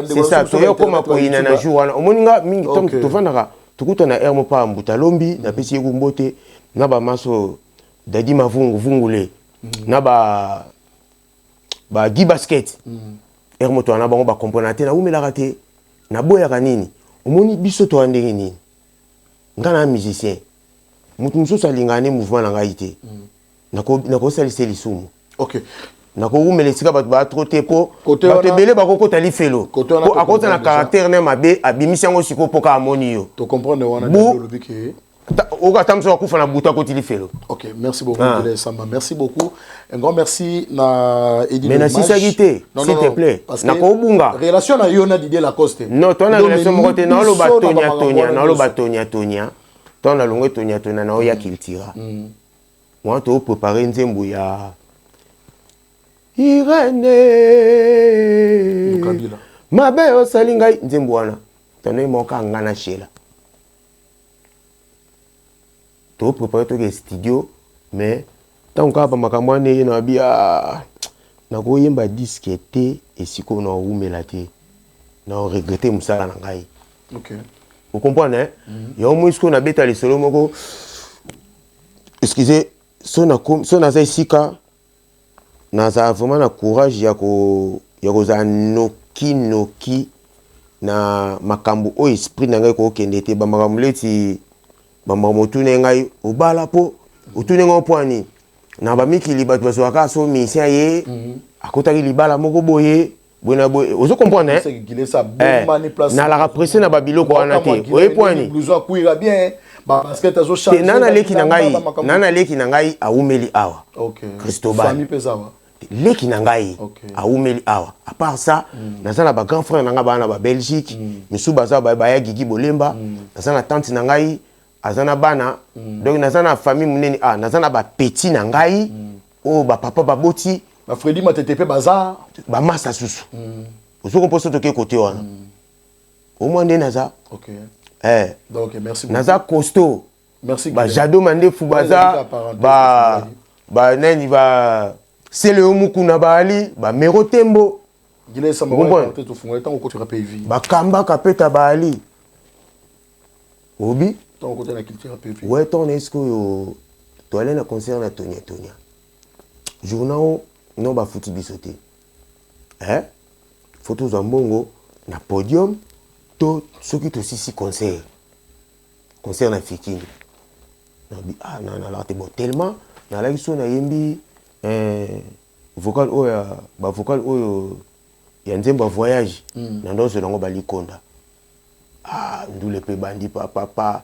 C'est ça, toyo koma ko ina na jour wana. Omoni nga mingi tom tovandara. Tukuta na ermo pa mbuta lombi na pesi yegumbote na ba maso dadi mavungu vungule. Na ba gi basket. Ermo to na bango ba componente na umela raté. Na boya kanini omoni biso to andenge nini ngana musicien mutu mususu alingane mouvement na ngai te nako salisa lisumu. OK. Nako umele sika bato ba troté po bato belé ba kokota lifelo po akota na caractère na mabe abimisi yango siko poka amoni yo to comprendre wana le biki oka tamso akufa na buta koti lifelo. OK, merci beaucoup Guilin Samba. Merci beaucoup. Un grand merci na Edith. Mais na sincérité, s'il te plaît. Na ko bunga. Relation na yo na Didier Lacoste. Non, ton relation mo kote na lo batonia. Ton na longo tonia na oya kiltira. Moi to préparer nzembo ya Irene. Mabe o salingai nzembo wana. Tono mo ka ngana shela. To préparer to studio mais tant que makambo ne na bia na ko yemba disque te esiko na umela te na regretter musala na ngai. OK. Vous comprenez? Yo mo isko na beta le solo moko. Excusez, sona za sika na za vraiment na courage ya ko za noki na makambo o esprit na ngai ko kende te ba makambo leti bamba motune ngai obala po otune ngo poani na ba mikili bato bazwaka so misia ye akotaki libala moko boye bona boye ozo comprendre na la represser na babilo ko wana te oye poani blouson kuira bien ba basket azo changer nana leki na ngai aumeli awa. OK. Cristobal famille pesawa leki na ngai aumeli awa à part ça nazana ba grand frère na nga bana ba Belgique misu baza ba ya Gigi Bolemba nazana tante na ngai azana bana donc nazana famille muneni nazana ba petit na ngai o ba papa ba boti ba Freddy Matetepe bazar ba massa susu ozo komposo to ke côté wana au moins naza. OK. Donc merci beaucoup. Naza costaud. Merci. Ba Jado Mande Fubaza ba nani ba Sele Omuku na Bali ba Mero Tembo. Guilin Samba peut to funga tant ko tu rapé vie. Ba Kamba Kapeta Bali. Obi tant ko na culture rapé vie. Ouais ton est-ce que to aller na concert na Tonia. journal non ba foutu bisoté photos en bongo na podium to soki to sisi concert na fikini na la te bon tellement na la so na yembi vocal oya ba vocal oyo ya nzemba voyage na ndozo nango balikonda ndule pe bandi papa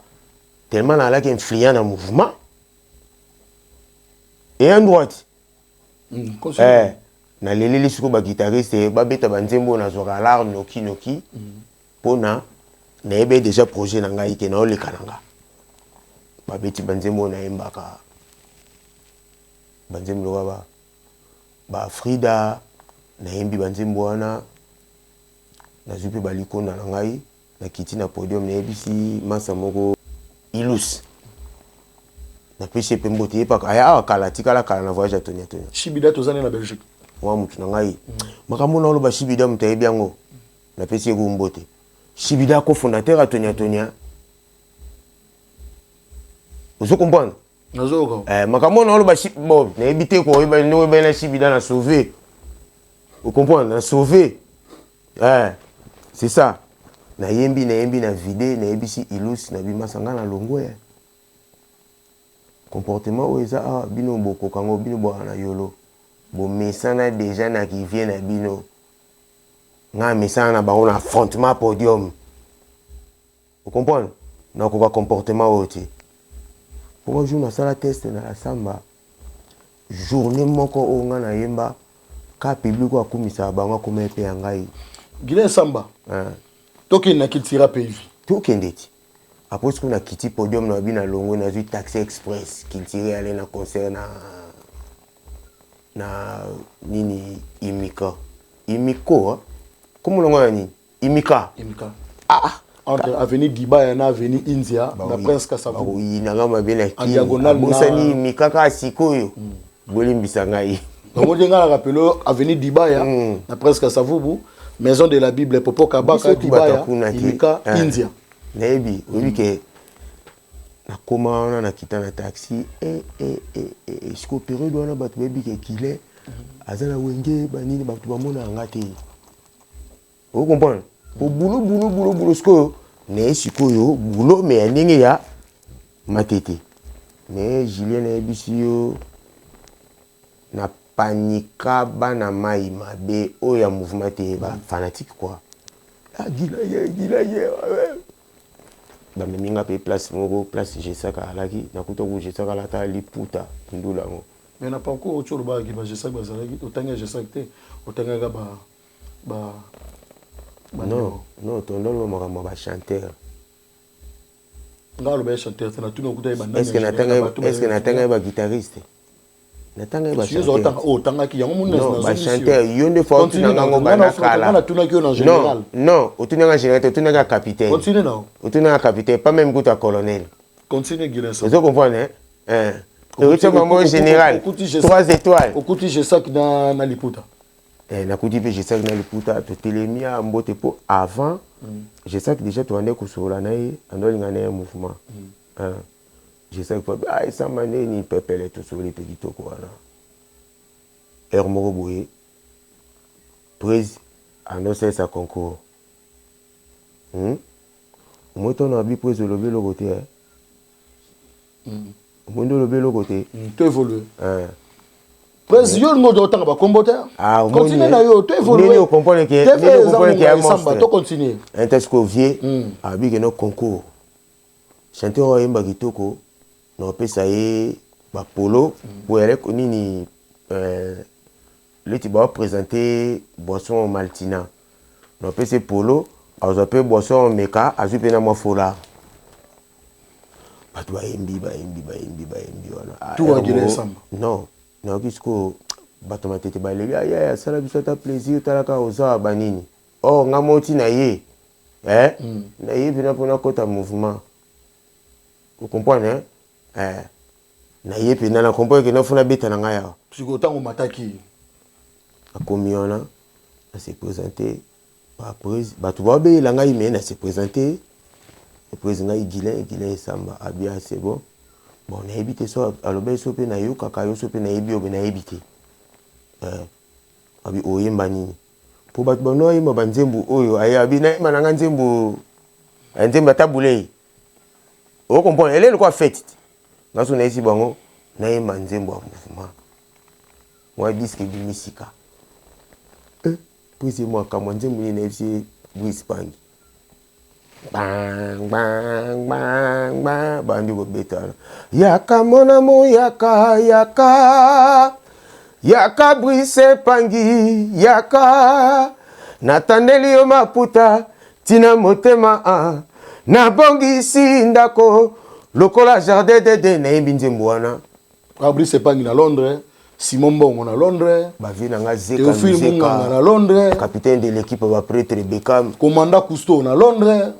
tellement na la ki influent na mouvement et en droite na leleli siko ba guitariste ba beta banzembo na zoka lar noki pona na ebe déjà projet na ngai ke na oleka nanga ba beti banzembo na embaka banzembo ba Frida na yembi banzembo wana na zupe balikonda na ngai na kiti na podium na ebisi masa moko ilus na pêché pembo te pa aya kala tikala kala na voyage Tonia Shibida tozane na Belgique wa mutu na ngai makambo na loba Shibida mutaye biango na pesi kumbote Shibida ko fondateur a Tonia vous comprenez nazo makambo na loba bon na ebité ko yeba no na Shibida na sauver vous comprenez na sauver c'est ça na yembi na vide na ebisi ilus na bimasanga na longo comportement où ça bino boko kango bino bo na yolo bo mesana déjà na qui vient na bino nga mesana na ba on affrontement podium vous comprenez na ko comportement oti pour jour na sala test na la samba journée moko o nga na yemba ka public ko akumisa bango ko mepe ngai Guilain Samba toki na kitira PV toki ndeti après ce qu'on a quitté podium na bina longo na vu taxi express qui tirait aller na concert na nini imiko comment longo nani imika entre avenue Diba et avenue India na Prince Kasavu oui na ngama bien en diagonale bosani imika ka sikoyo bolimbisa ngai donc on a rappelé avenue Diba na Prince Kasavu maison de la Bible Popo Kabaka Diba imika India Nebi, oui que na koma na kita na taxi siko période wana batu bebi ke kile azala wenge banini batu bamona ngate. Vous comprenez? Au boulot siko ne siko yo boulot mais ndenge ya matete. Mais Julien ebisio na panika bana mai mabe o ya mouvement te ba fanatique quoi. Gila ba minga pe place moko place jesaka alaki nakuta ku jesaka lata liputa ndula ngo mais na pas encore autre ba ki ba jesaka bazalaki otanga jesaka te otanga ga ba non tondolo makamba ba chanteur ngalo ba chanteur na tuna kuta ba est-ce que natanga ba guitariste natanga ba chanteur otanga ki yango munna na ba chanteur yonde fois tunanga ngo bana kala na tuna ki en général non otunanga général otunanga capitaine continue non otunanga capitaine pas même goût à colonel continue Guilain vous comprenez tu es général 3 étoiles okuti jesaka na liputa nakuti pe jesaka na liputa to telemia mbote po avant jesaka déjà to ande kusola na ye andolinga na mouvement jesaka po ça mané ni pepele to soli pe kitoko wana moko boye prise annoncer sa concours moto na bi prise le belo côté mondo le belo côté tu évolues prise yo ngo do tanga ba comboter continue na yo tu évolues ni comprendre que ya samba to continue Intescovier abi que no concours chanteur yemba kitoko no pesa ye ba polo pour aller nini le tiba présenter boisson maltina no pesa polo azope boisson meka azupe na mafola batu ba embi wana tout va Guilain Samba non kisiko bato matete ba lebi ya sala biso ta plaisir talaka oza banini ngamoti na ye na ye bina pona kota mouvement vous comprenez na ye pe na comprendre que na funa beta na ngaya siko tango mataki akomi wana na se présenter ba prise bato ba be la ngai mais na se présenter le président Guilain Samba abia c'est bon na ebité so alobe so pe na yo kaka yo so pe na ebi obe na ebité abi oyemba nini po bato bano ayemba banzembo oyo ayabi nayemba nanga nzembo atabulei okomprendre elelo kwa fete ngaso naisi bango nayemba nzembo ya mouvement mwa diske bimisika prise mwaka nzembo nini nayebisi Brice Pangi bang bang bang bang bandi kobetana yaka monamo yaka Brice Pangi yaka natandeli yo maputa tina motema nabongisi ndako lokola jardin de nayembi nzembo wana Brice Pangi na Londres, Simon Bongo na Londres, bavi nanga Théophile Munganga na Londres, capitaine de l'équipe ba prêtre Beckham, commandant Cousteau na Londres.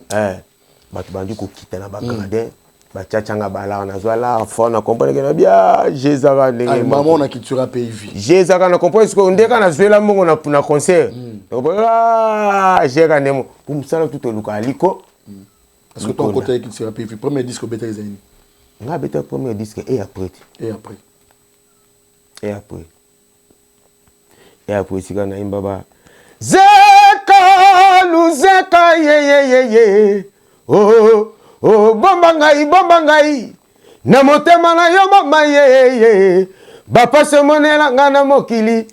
Bato bandi ko kita na bagradin bachachanga bala na zwala fo na comprendre que na bien Jézaka ndenge maman na kitura PV. Jézaka na comprendre que ndeka na zwela mbongo na concert. Donc Jézaka ndemo pour msala tout luka aliko. Parce que ton côté kitura PV premier disque beta ezani. Nga beta premier disque et après. Et après sika na imbaba Zeka luzeka ye oh bomba ngai na motema na yo mama ye bapase monela nga na mokili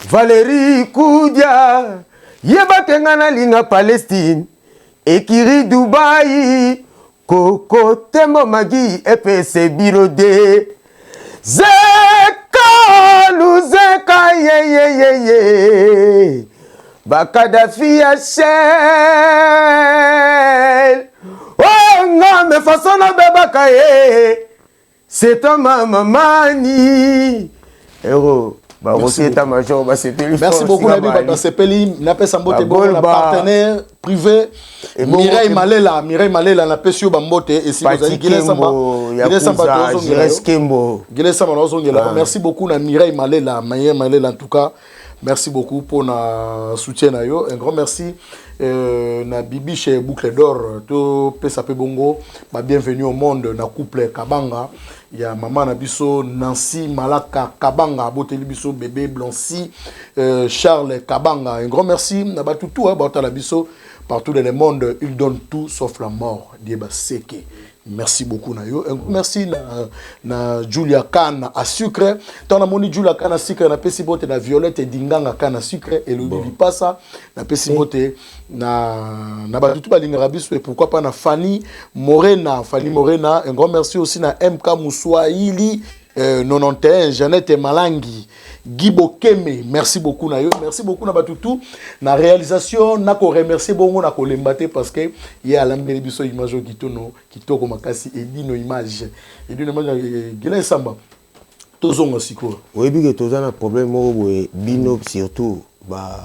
Valérie Koudia yeba tenga na linga Palestine ekiri Dubai koko tembo magi epese birode Zeka luzeka ye Bakadafi ya Shell oh nga me façon na bebaka ye c'est un mamani héros merci beaucoup Nabi Bakasepeli napesa mbote bon na partenaire privé Mireille Malela na pesio bambote et si vous avez Gile Samba merci beaucoup na Mireille Malela en tout cas. Merci beaucoup pour notre soutien. Un grand merci. Na Bibi chez Boucle d'Or. To Pesape Bongo. Bienvenue au monde. Na couple Kabanga. Il y a maman Nabiso Nancy Malaka Kabanga. Boteli Biso bébé Blancy. Charles Kabanga. Un grand merci. Na Batutu. Nabiso. Partout dans le monde, ils donnent tout sauf la mort. Dieba Seke. Merci beaucoup Nayo. Merci na Julia Khan à sucre. Tant na moni Julia Khan à sucre na pesi bote na Violette Dinganga Khan à sucre et le bibi passa na pesi bote na batutu balinga rabiso et pourquoi pas na Fanny Morena, un grand merci aussi na MK Mouswaili 91 Jeannette Malangi Gibo Keme, merci beaucoup Nayo, merci beaucoup na batutu na réalisation na ko remercier bongo na ko lembate parce que il y a l'ambeli biso image kitoko makasi Edino image Gile Samba tozonga siko oui bi que toza na problème mo bino surtout ba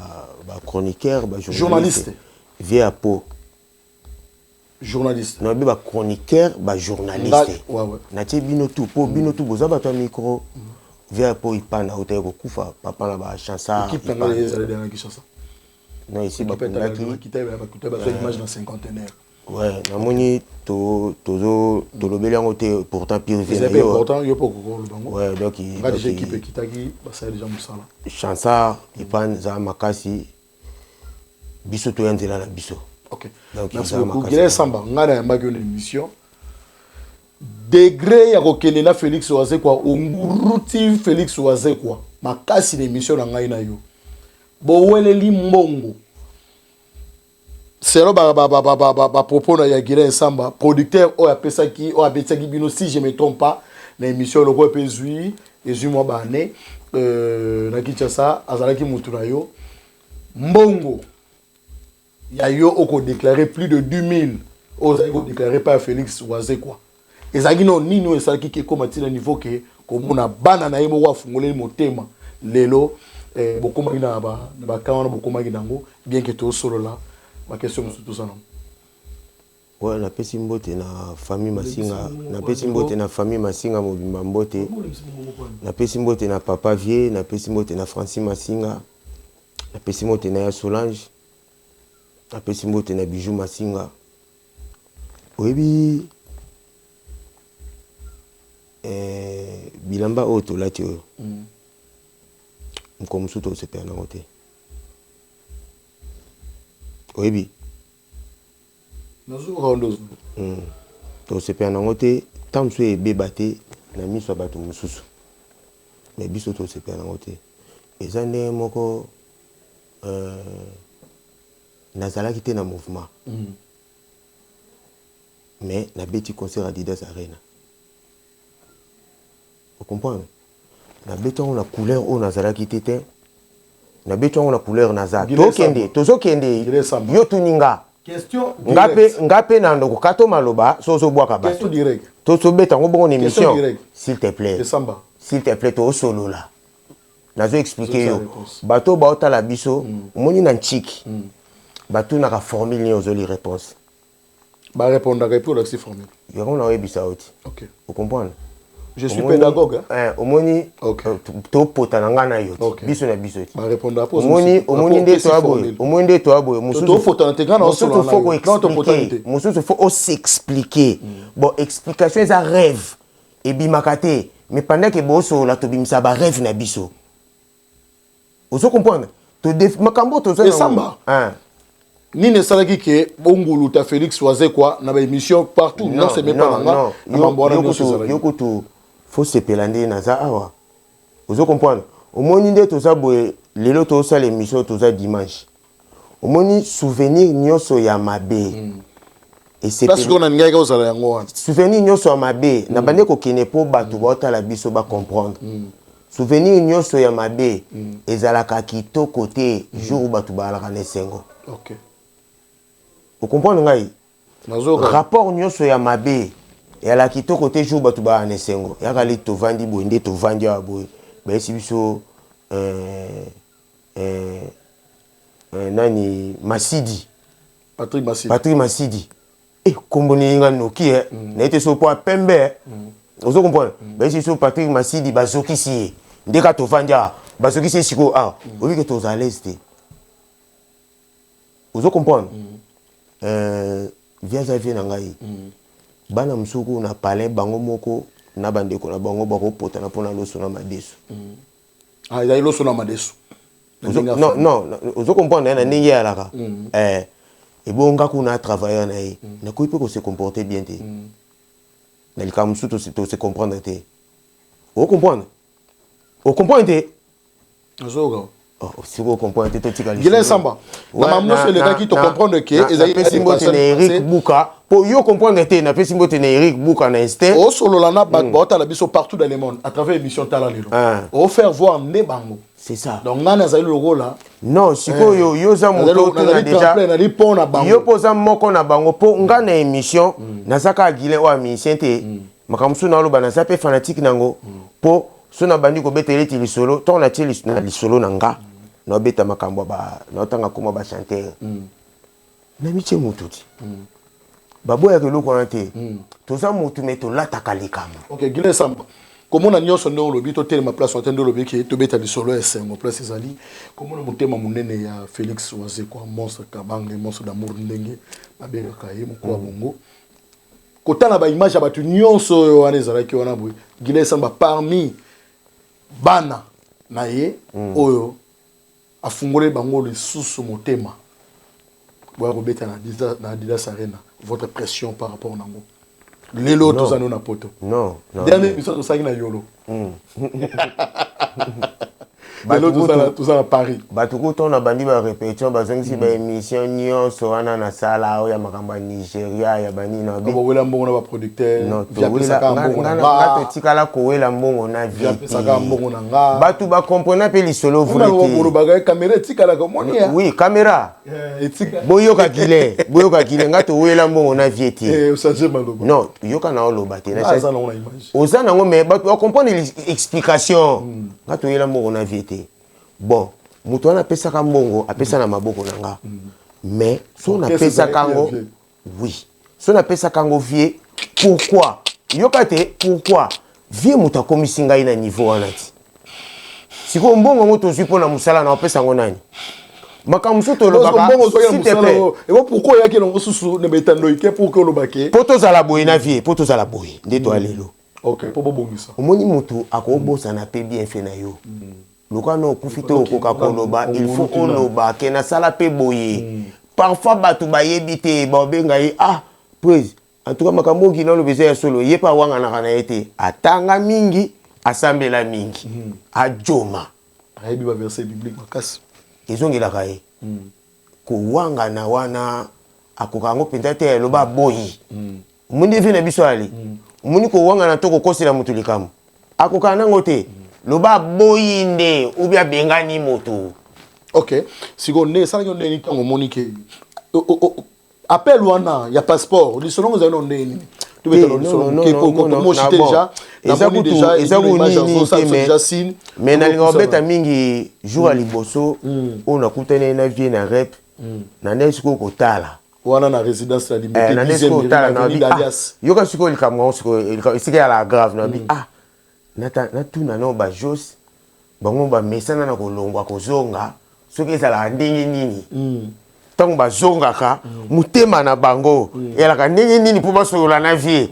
chroniqueur ba journaliste via po journaliste non ba chroniqueur ba journaliste na ti bino tout po bino tout boza ba to micro via po ipana hote ko kufa papa na ba chansa équipe na les derniers qui chansa non ici ba qui t'a image dans cinquantenaire ouais na moni to lobeli yango te pourtant pire c'est important yo poko ko bango ouais donc il va déjà équipe qui t'a qui ba ça déjà musala chansa ipan za makasi biso to yanzela na biso. Ok. Donc, merci beaucoup. Gile Samba, on a une émission. Degré ya kokende na Félix Oazé quoi, Unguruti Félix Oazé quoi. Makasi l'émission na ngai na yo. Bo wele li mbongo. C'est ba propos na ya Gile Samba, producteur o ya pesaki o abetaki bino si je me trompe pas, na émission le ko pezui, ezui mo ba né na Kinshasa azalaki mutu na yo. Mbongo. Il y a eu déclaré plus de 10 000. Ils ont déclaré par Félix Oazé quoi. Et ça qui non ni nous ça qui est comme à niveau que comme on a banana et moi fungolé mon thème lelo beaucoup magina ba quand beaucoup maginango bien que tout solo là ma question c'est tout ça non. Ouais na pesi mbote na famille Masinga na pesi mbote na famille Masinga mobimba mbote na pesi mbote na papa Vieux na pesi mbote na Francis Masinga na pesi mbote na Solange na pesi mbote na Bijou Masinga oyebi bilamba oyo tolati oyo comme ça to sepela nango te oyebi to sepela nango te tant so ebeba te na miso ya bato mosusu mais biso to sepela nango te eza ndenge moko nazalaki te na mouvement mais nabeti concert Adidas Arena vous comprenez nabeti yango na couleur oyo nazalaki te te nabeti yango na couleur naza tozokende yo tuninga nga pe na ndoko kato maloba sozobwaka bato tozobeta yango bongo na émission s'il te plaît tosolola nazo expliquer yo bato baotala biso omoni na nchiki bato naka formule ni ozoli réponse ba répondre à pour la formule yo na webisa oti OK vous comprenez je suis pédagogue omoni to pota na ngana yo biso na biso ba répondre pour omoni nde to aboye mususu to pota na tegana mususu faut s'expliquer bon explication est un rêve et bimakate mais pendant que boso la to bimisa ba rêve na biso vous comprenez to makambo to ça samba Nine salaki ke bongulu ta Félix Oise quoi na ba émission partout non c'est même pas là yokutu faut se pelande na za awa vous comprenez au moni nde to za boye lelo to sa l'émission to za dimanche au moni souvenir nyoso ya mabe et c'est parce qu'on a ngai ko sala yango souvenir nyoso ya mabe na bande ko kene po bato ba otala biso ba comprendre souvenir nyoso ya mabe ezalaka kitoko te jour bato ba la nesengo OK vous comprenez ngai rapport nyoso ya mabe ya la kitoko te jour bato ba nesengo ya kali to vandi bo nde to vandi ya boy ba esi biso nani Masidi Patrick Masidi komboni nga noki na ete so po pembe vous comprenez ba esi so Patrick Masidi bazokisi ndeka to vandi ya bazokisi siko ovi que to à l'aise te vous comprenez via Xavier nangai bana musuku na palais bango moko na bandeko na bango bako pota na pona loso na madesu il y a loso na madesu non vous comprenez na ndenge ya laka et bon nga kuna travailler na ye na ko peut se comporter bien te na lika musuto se comprendre te vous comprenez si vous comprenez tout tika Guilin Samba na mamno se le gars qui te comprendre que ezali Eric Bouka pour yo comprendre te na pesi mbote na Eric Bouka na instinct o solo la na ba ta la biso partout dans le monde à travers l'émission Tala Lelo o faire voir ne bango c'est ça donc ngana ezali le rôle là non siko yo za moto to na déjà yo poza moko na bango po ngana émission na saka Guilin wa mission te makamsu na loba na zape fanatique nango po so na bandi ko betele ti lisolo to na ti lisolo nanga no beta makambo ba no tanga kuma ba chanter na miche mututi babo ya kelo ko nte to za mutu meto lata kalikama OK Guilin Samba comment na nyoso ndo lobi to tele ma place otendo lobi ki to beta lisolo esengo place ezali comment na mutema munene ya Félix Oise kwa monstre kabange monstre d'amour ndenge babenga kaye mukwa bongo kotana ba image ya batu nyonso wana ezalaki wana boy Guilin Samba parmi bana na ye oyo afungole bango lisusu motema boya kobeta na Adidas Arena votre pression par rapport nango lelo tozano na poto non dernier émission tosaki na yolo tout ça à Paris batuku to na bandi ba répétition bazangisi ba émission nyonso wana na sala ya makamba Nigeria ya bani na bo wela mbongo na ba producteur non to wela to tikala ko wela mbongo na vie saka mbongo na nga batu ba comprendre pe lisolo vous le baga caméra tikala ko monia oui caméra boyoka Guilin nga to wela mbongo na vie ti osaje maloba non yoka na oloba te na ça na image oza nango mais batu ba comprendre l'explication nga to wela mbongo na vie bon mutu wana apesaka mbongo apesa na maboko na nga mais so na pesaka ngo oui so na pesaka ngo vie pourquoi yoka te pourquoi vie mutu akomisi ngai na niveau wana ti siko mbongo ngo tozwi mpona mosala na opesa ngo nani makambo so tolobaka s'il te plaît et pourquoi yaki na mosusu na betando ike pour que olobake po tozala boye na vie po tozala boye nde to alelo OK po bobongisa omoni mutu akobosana pe bien fait na yo loka no kufite okoka koloba il faut oloba ke na sala pe boye parfois batu bayebi te babenga ye praise en tout cas makambo ki no beza ya solo ye pa wanga na kana ete atanga mingi asambela mingi ajoma ayebi ba verset biblique makasi ezongela kaye ko wanga na wana akokango penta te loba boyi mundi vina biso ali muni ko wanga na toko kosela mutu likamu akokana ngote loba boyinde ubia bengani moto. Ok, si on est sans qu'on ait ni tango monique appel wana ya passeport li selon vous on est tu veux moi j'étais déjà mais na linga beta mingi jour à liboso on a coutene na vie na rep na nesiko kotala wana na résidence la liberté na nesiko kotala na bi yoka siko likamwa siko isike ya la grave na bi na tuna no ba jos bango ba mesana na kolongwa kozonga soki ezala ndenge nini tango bazongaka mutema na bango elaka ndenge nini mpo basolola na vie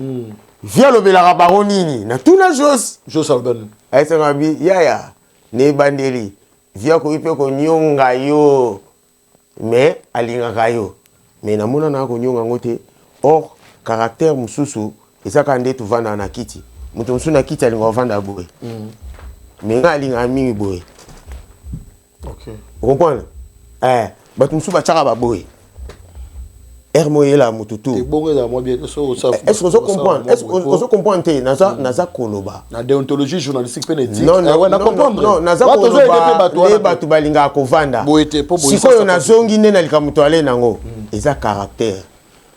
vie alobelaka bango nini na tuna jos alban ayesanga bi yaya na ebandeli vie akoki mpe konyonga yo me alingaka yo me namona na konyonga ngo te or caractère mosusu ezaka nde tovanda na kiti moto mosusu na kiti alinga ovanda boye me nga alinga mingi boye. Ok. Vous comprenez? Bato musu bachaka baboye. Hermoye la mututu. Et bon là moi bien so ça. Est-ce que vous comprenez? Est-ce que vous comprenez naza koloba? Na déontologie journalistique pénétique. Non, naza koloba. Les bato balinga kovanda. Sikoyo nazongi nde na likamuto ale nango. Eza caractère.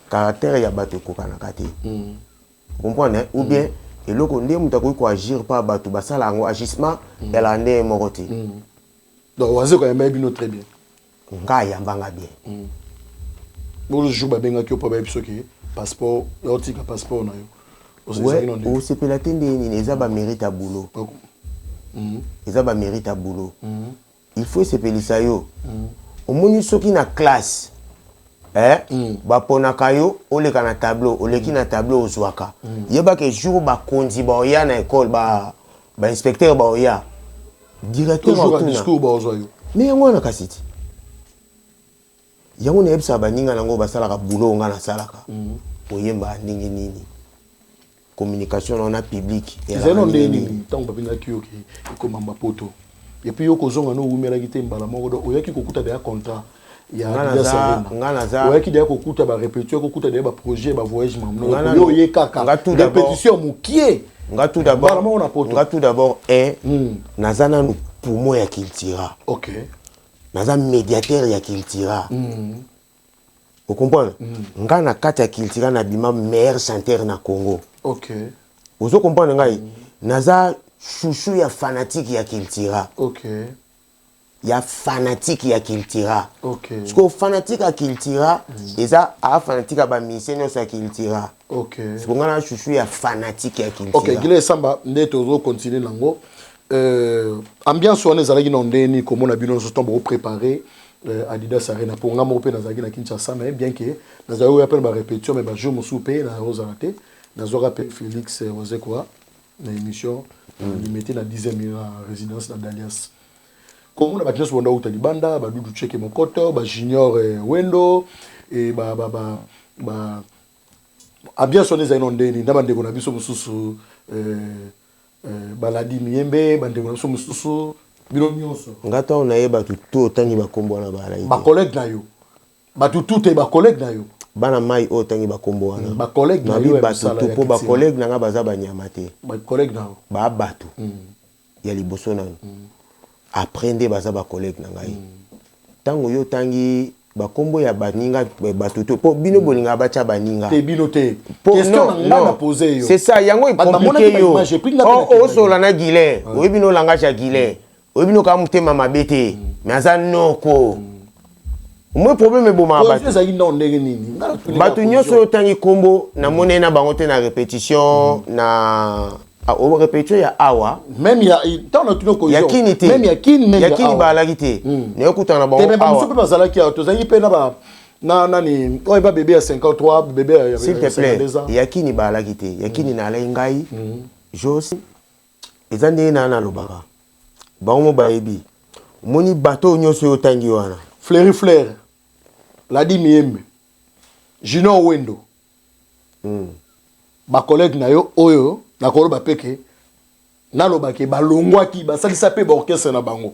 Caractère ya bato kokana kati. Vous comprenez? Ou bien eloko nde mutu ko agir pa bato basala ngo agissement ela nde moroti. Donc on sait quand même bien très bien. Nga yambanga bien. Bon jour ba benga ki opa biso ki passeport, otika passeport na yo. Ouais, o sepela tende ni eza ba mérite à boulot. Eza ba mérite à boulot. Il faut sepelisa yo. Omoni soki na classe. Ba pona kayo oleka na tableau, oleki na tableau ozwaka. Yeba ke jour ba kondi ba oya na école ba inspecteur ba oya. Directeur toujours un discours ba ozoyo. Mais yango na kasiti. Yango na ebisa baninga nango basalaka boulot nga na salaka. Oyemba ndenge nini. Communication on a public et non ndeni tant ba binga kiyo ki komamba poto. Et puis yo kozonga no umela kite mbala moko do oyaki kokuta de contrat. Ya ngana oyaki de kokuta ba répétition kokuta de ba projet ba voyage mamno. Yo yekaka. Répétition mukie. Nga tout d'abord nazana no poumon ya Kiltira. OK. Naza médiateur ya Kiltira. Vous comprenez? Nga na kati ya Kiltira na bima meilleur chanteur na Congo. OK. Vous comprenez ngai? Naza chouchou ya fanatique ya Kiltira. OK. Ya fanatique ya Kiltira. OK. Parce que fanatique ya Kiltira eza a fanatique ba missionnaire ya Kiltira. OK. C'est qu'on a chouchou ya fanatique ya Kiltira. OK, Gile Samba ndeto continuer nango. Ambiance on ezalaki na ndeni comme on a bino so tombo préparer Adidas Arena pour ngamo pe nazaki na Kinshasa mais bien que nazayo appel ba répétition mais ba jour musu pe na Rosarate nazoka pe Félix Rosé quoi na émission limité na 10e résidence na Dalias. Comme on a battu sur Wanda Libanda, ba Dudu Cheke Mokoto, ba Junior Wendo et ba ambiance on ezalaki na ndeni ndabande ko na biso mususu baladi miyembe bandeko na so mususu bino nyonso ngata on ayeba tout tangi bakombo na baladi ba collègue na yo tout ba collègue na yo bana mai o tangi bakombo wana ba collègue na yo ba tout po ba collègue na nga baza banyama te ba collègue na yo ba bato ya liboso na aprendre baza ba collègue na ngai tango yo tangi bakombo ya baninga batuto po bino bolinga bacha baninga te bino te question na poser yo c'est ça yango est compliqué yo o sola na gile o bino langage ya gile o bino ka mutema mabete mais aza noko moi problème est boma batu nyoso tangi kombo na monena bango te na répétition na au répétition ya awa même il y a tant na tuno ko ya kini te même ya kini ba la kite ne okuta na bango awa te même pas bazala ki auto zangi pe na ba nani o ba bébé à 53 bébé à s'il te plaît ya kini ba la kite ya kini na la ngai jos ezande na lobaka bango bayebi moni bateau nyonso yo tangi wana Fleury Flair Ladi Miembe Junior Wendo ba collègue na yo oyo na koloba peke nalobaki balongwaki basalisa pe ba orchestre na bango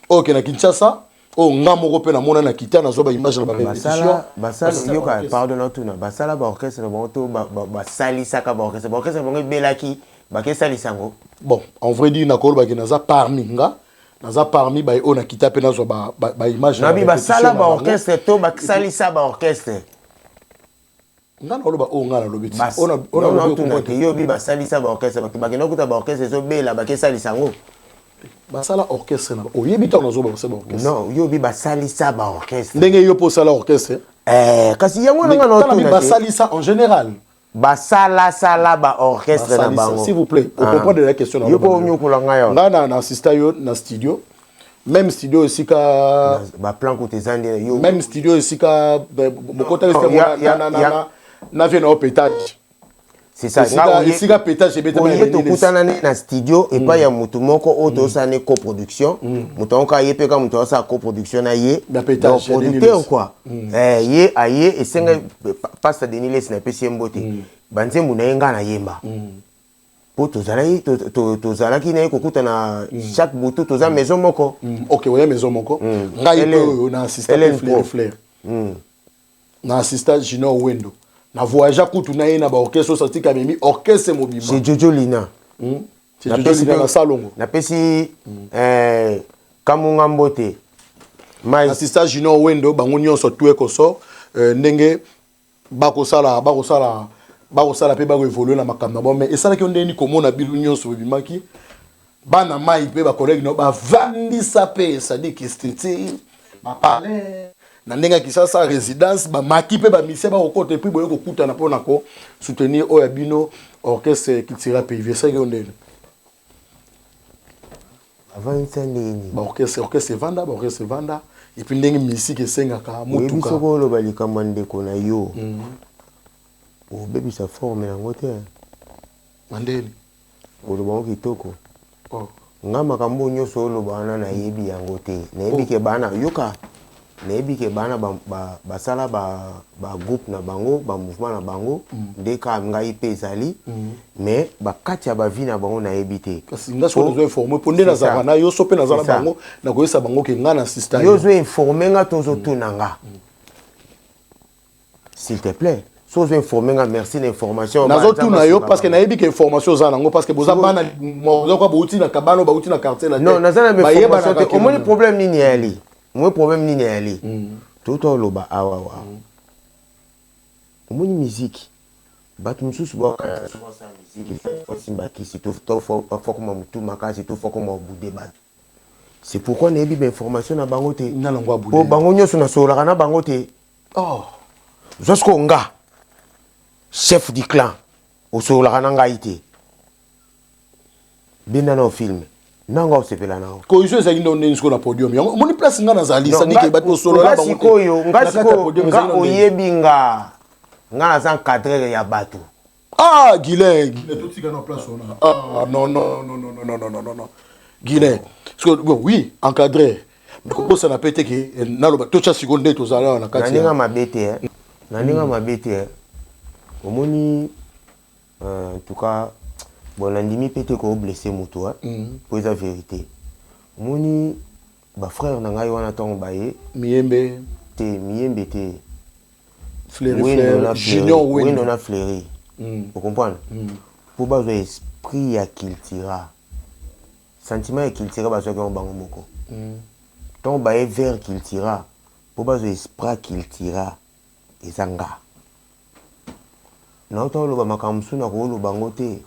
oke na Kinshasa nga moko pe na mona na kita na zo ba image na ba répétition basala yoka pardon tuna basala ba orchestre na bango to basalisa ka ba orchestre bango belaki bakesalisisa ngo bon en vrai dire na koloba ki naza parmi nga naza parmi ba on a kita pe na zo ba image na bi basala ba orchestre to basalisa ba orchestre nga na loba o nga na lobiti on tuna ke yo bi basalisa ba orchestre bakina kuta ba orchestre zo bela bakesalisa ngo basala orchestre na oyebi ta nazo ba orchestre non yo bi basalisa ba orchestre ndenge yo po sala orchestre kasi yango nga na tuna basalisa en général basala ba orchestre na bango s'il vous plaît on comprend de la question yo po nyokola ngayo nga na assista yo na studio même studio aussi ka ba plan côté zandi yo même studio aussi ka bokota na vient au pétage c'est ça ici ka pétage et on est au kutana na studio et pas ya mutu moko auto ça ne coproduction mutu onka yepe ka mutu sa coproduction na ye pétage producteur quoi ye aye et senga pasta deniles na pesi mbote banzembu na yenga na yemba po tozala ki na kokuta na chaque butu toza maison moko OK oya maison moko ngai pe na assistant Flair na assistant Junior Wendo na voyage kutu na na ba orchestre ça tika mimi orchestre mobima c'est Jojo Lina c'est Jojo Lina na salongo na pesi kamunga mbote mais assistant Junior Wendo bango nyonso tué ko so ndenge bakosala pe ba évoluer na makambo bon mais esala ki ondeni komona bilu nyonso bimaki bana mai pe ba collègue no ba vandisa pe ça dit que c'était ba parler na ndenga Kisasa résidence ba maki pe ba mise ba kokote puis boyo kokuta na pona ko soutenir Oyabino orchestre culturel privé ça ondeni avant nsandeni ba orchestre vanda et puis ndenge musique esengaka mutuka biso lo balika mande ko na yo o baby sa forme na ngote mandeni o lo bango kitoko nga makambo nyonso lo bana na yebi yango te na yebi ke bana yoka na yebi ke bana basala ba groupe na bango ba mouvement na bango ndeka ngai pe ezali mais bakati ya ba vie na bango na yebi te kasi nga so zo informer ponde na zaba na yo so pe na zala bango na koyesa bango ke nga na sister yo zo informer nga tozo tunanga s'il te plaît so zo informer nga merci l'information nazo tuna yo parce que na yebi ke information za nango parce que boza bana mo kwa bouti na kabano bauti na quartier la non nazana information te omoni problème nini yali moi problème nini yali tout loba awa omoni musique batu mususu ba sa musique simba kisi to faut comme mutu makasi to faut comme boude batu c'est pourquoi na yebi information na bango te na langwa boude po bango nyoso na sola na bango te jusqu'au nga chef du clan au sola na ngai te bina na film nanga osepela nao ko iso ezali ndo ndeni na podium yango moni place nga nazali sani ke bato solo la bango sikoyo nga oyebi nga na san cadre ya bato Guilain tout tika na place on non Guilain parce que oui encadré mais comment ça n'a pas été que na lo bato cha seconde to zala na kati na ninga mabete omoni en tout cas bon l'andimi pété ko blessé mutu pour la vérité moni ba frère na ngai wana tongo baye Miembe te Fleury Junior Wendo na Fleury vous comprenez pour ba esprit ya cultura sentiment ya cultura ba so ko bango moko tongo baye vers cultura pour ba esprit cultura ezanga na to lo ba makamsu na ko lo bango te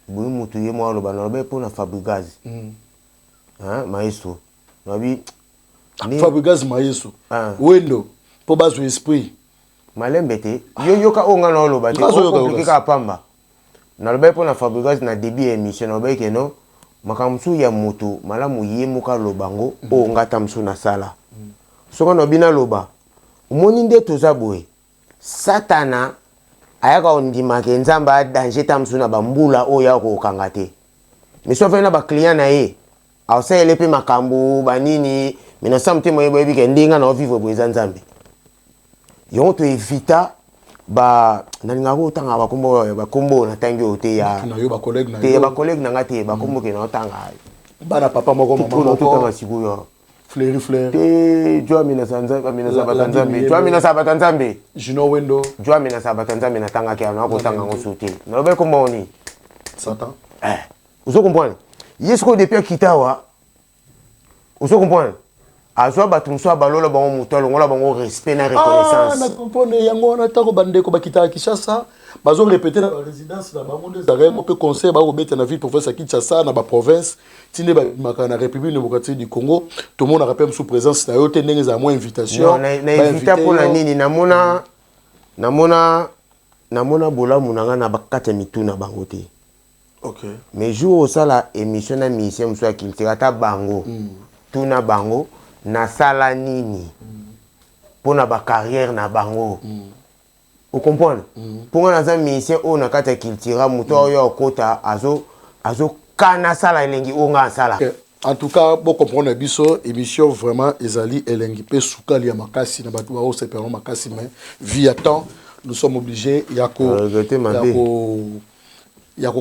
boy mutu ye mo lo ba na ba pour na Fabregas maestro na bi Fabregas maestro Wendo pour ba zo esprit malembe te yo ka onga na lo ba te ko ka pamba na lo ba pour na Fabregas na début émission na ba ke no makamsu ya mutu malamu ye mo ka lo bango o ngata msu na sala soko no bina loba umoni nde toza boye satana ayaka ondima ke nzamba danger tamsuna bambula oya ko kangate mais so fena ba client na ye aosala pe makambo banini mais na samte moye boyebi ke ndinga na vivre boza nzambe yo to evita ba nalinga ko tanga bakombo na tangi ote ya na yo ba collègue na te ba collègue na ngate bakombo ke na tanga bana papa moko mama moko tanga sikuyo Fleury Fleur te jwa mina batanzambe jwa mina batanzambe Jino Wendo jwa mina batanzambe na tanga ke na ko tanga ngosuti na be kombo ni Satan vous comprenez yesko depuis kitawa vous comprenez azwa bato mso balola bango mutalo ngola bango respect na reconnaissance na compone yango na tako bandeko bakita Kinshasa bazo répéter na résidence na bango des arrêts on peut conseil ba obeta na ville province Kinshasa na ba province tinde ba makana République démocratique du Congo tout le monde rappelle sous présence na yote ndenge za mo invitation na invita pona nini namona bola munanga na bakata mituna bango te. OK mais jour ça la émission na mission mso akiltira ta bango tuna bango na sala nini pona ba carrière na bango vous comprenez pour na za mission on na kata kiltira muto yo kota azo kana sala elengi onga sala en tout cas bon comprendre biso émission vraiment ezali elengi pe sukali ya makasi na batu ba sepero makasi mais via temps nous sommes obligés yako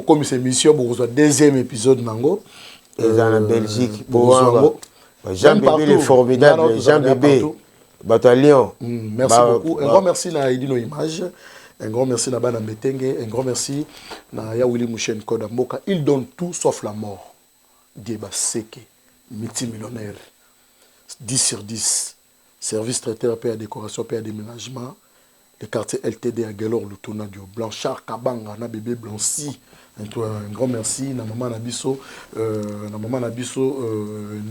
comme cette émission pour deuxième épisode nango en Belgique pour Jean Bébé le formidable Jean Bébé bataillon merci beaucoup un grand merci na Edino Image un grand merci na Bana Metenge un grand merci na ya Willy Mouchen Koda Mboka il donne tout sauf la mort Dieba Seke multimillionnaire 10 sur 10 service traiteur paix à décoration paix à déménagement le quartier LTD à Gelor Lutuna Dio Blanchard Kabanga na bébé Blancy un grand merci na maman Nabiso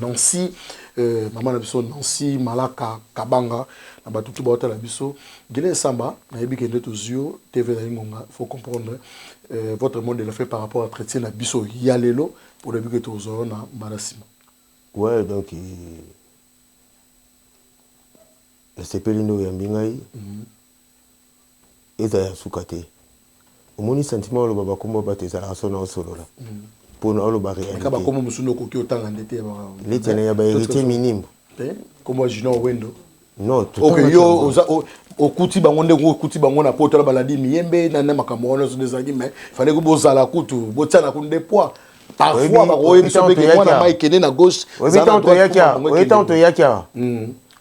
Nancy maman Nabiso Nancy Malaka Kabanga na batutu baota Nabiso Gile Samba na yebi kende tozio TV na Ngonga faut comprendre votre monde est fait par rapport à traiter Nabiso Yalelo pour le but que tozoro na Barasima. Ouais donc c'est pelino ya mbingai eza ya sukate omoni sentiment olo baba kombo bateza la sona osolola pona olo ba réalité kaba komo musuno koki otanga ndete ba letene ya ba héritier minimum comme Jino Wendo non tout OK yo okuti bango ndeko okuti bango na poto la baladi miyembe na makambo wana zo desagi mais fallait que bozala kutu botana ku de poids parfois ba royemso beke mwana maikene na gauche za to yakia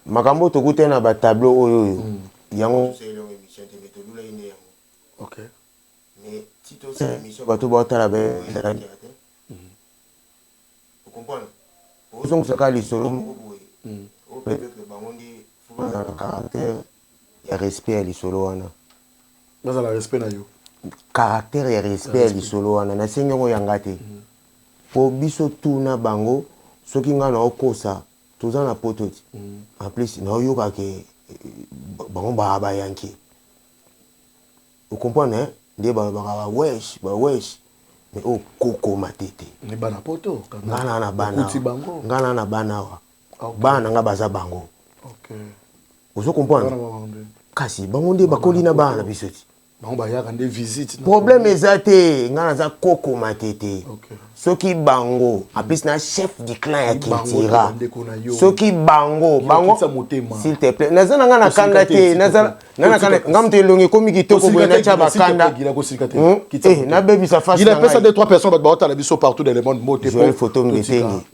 makambo to kutena ba tableau oyo yango OK mais si tu as émission bato ba tala ba vous comprenez aux on se cali solo au peut-être bangondi faut dans le caractère ya respect ali solo wana dans la respect na yo caractère ya respect ali solo wana na sengo yangate po biso tuna bango soki nga na okosa toza na pototi en plus na yoka ke bango ba yanki vous comprenez nde ba wesh mais o koko matete ni bana poto ngana na bana wa bana nga baza bango OK vous comprenez kasi bango nde bakoli na bana bisoti bango ba yaka nde visite problème ezate ngana za koko matete OK soki bango apis na chef du clan ya Kiltira soki bango s'il te plaît nazana ngana kanda te nazana ngana kanda ngamte longi komi kitoko bwena cha bakanda na baby sa face il a fait 2-3 personnes ba bota la biso partout dans le monde moté pour photo ngetengi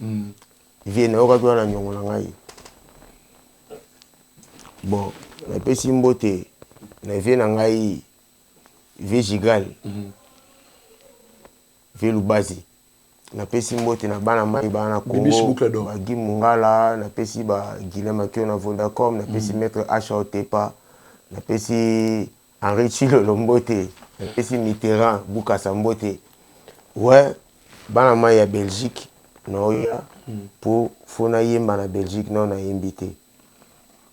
vienne oka kwa na nyongo na ngai bon na pesi mbote na vienne ngai Vigigal Velubazi na pesi mbote na bana mai bana Congo ba Gimungala na pesi ba Guilema Kyo na Vodacom na pesi maître H Otepa na pesi Henri Chilolo mbote na pesi Mitterrand Bukasa mbote ouais bana mai ya Belgique no ya pour fona yemba na Belgique non na invité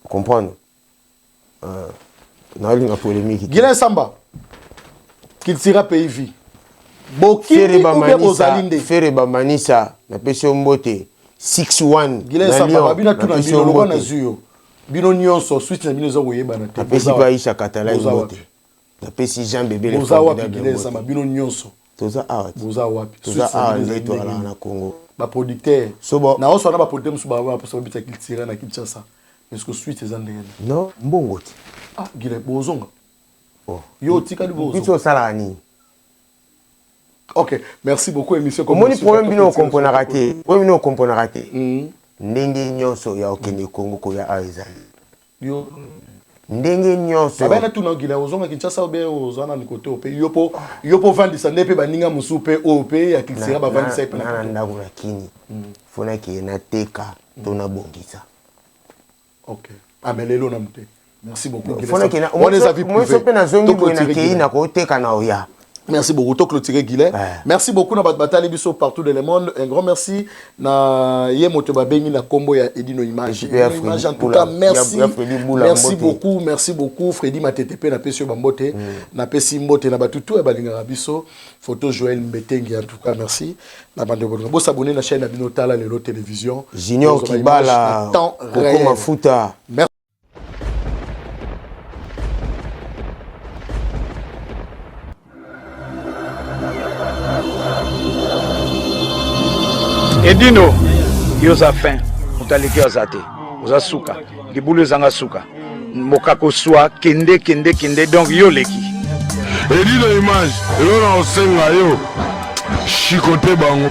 comprendre na linga polémique Guilin Samba Kiltira pays vie Bokiri Fere Bamanisa na pesio mbote 6-1 Guilin Samba babina tuna bino na zuyo bino nyonso suite na bino zo yeba na te pesi pa Aisha Katala mbote na pesi Jean Bébé le formidable Guilin Samba bino nyonso toza out boza wapi toza out l'étoile na Congo producteur So bon. na oso na producteur musu ba parce que bita kiltira na Kinshasa est-ce que suite ezande non mbongo ti ah gile bozonga oh yo tika di bozonga biso sala ni ok merci beaucoup émission comme on problème bino comprendre raté problème bino comprendre raté ndenge nyonso ya okende Congo ko ya aizali yo ndenge nyonso abana tuna gile ozonga Kinshasa obe ozana ni côté ope yopo vandisa nepe baninga musu pe ope ya kiltira ba vandisa pe na ndako na kini fona ki na teka tona bongisa. Ok. Amelelo na mute. Merci beaucoup. Fona ki na on les avis privés. Moi na zongi bo na kei na ko teka na oya. Merci beaucoup. To clôturer Guilet. Merci beaucoup na batali biso partout dans le monde. Un grand merci na yemoto babengi na kombo ya Edino Image. Image en tout cas merci. Merci beaucoup, merci beaucoup Freddy Matetepe na pesio bambote na pesi mbote na batutu ya balinga biso. Photo Joël Mbetengi en tout cas merci. Na bande bonga. Bo s'abonner na chaîne Abino Tala Lelo Télévision. Junior Kibala. Koko Mafuta. Merci. Edino yoza fin mutaliki azate oza suka libulu ezanga suka mokako swa kende donc yo leki Edino Image elona osenga yo shikote bango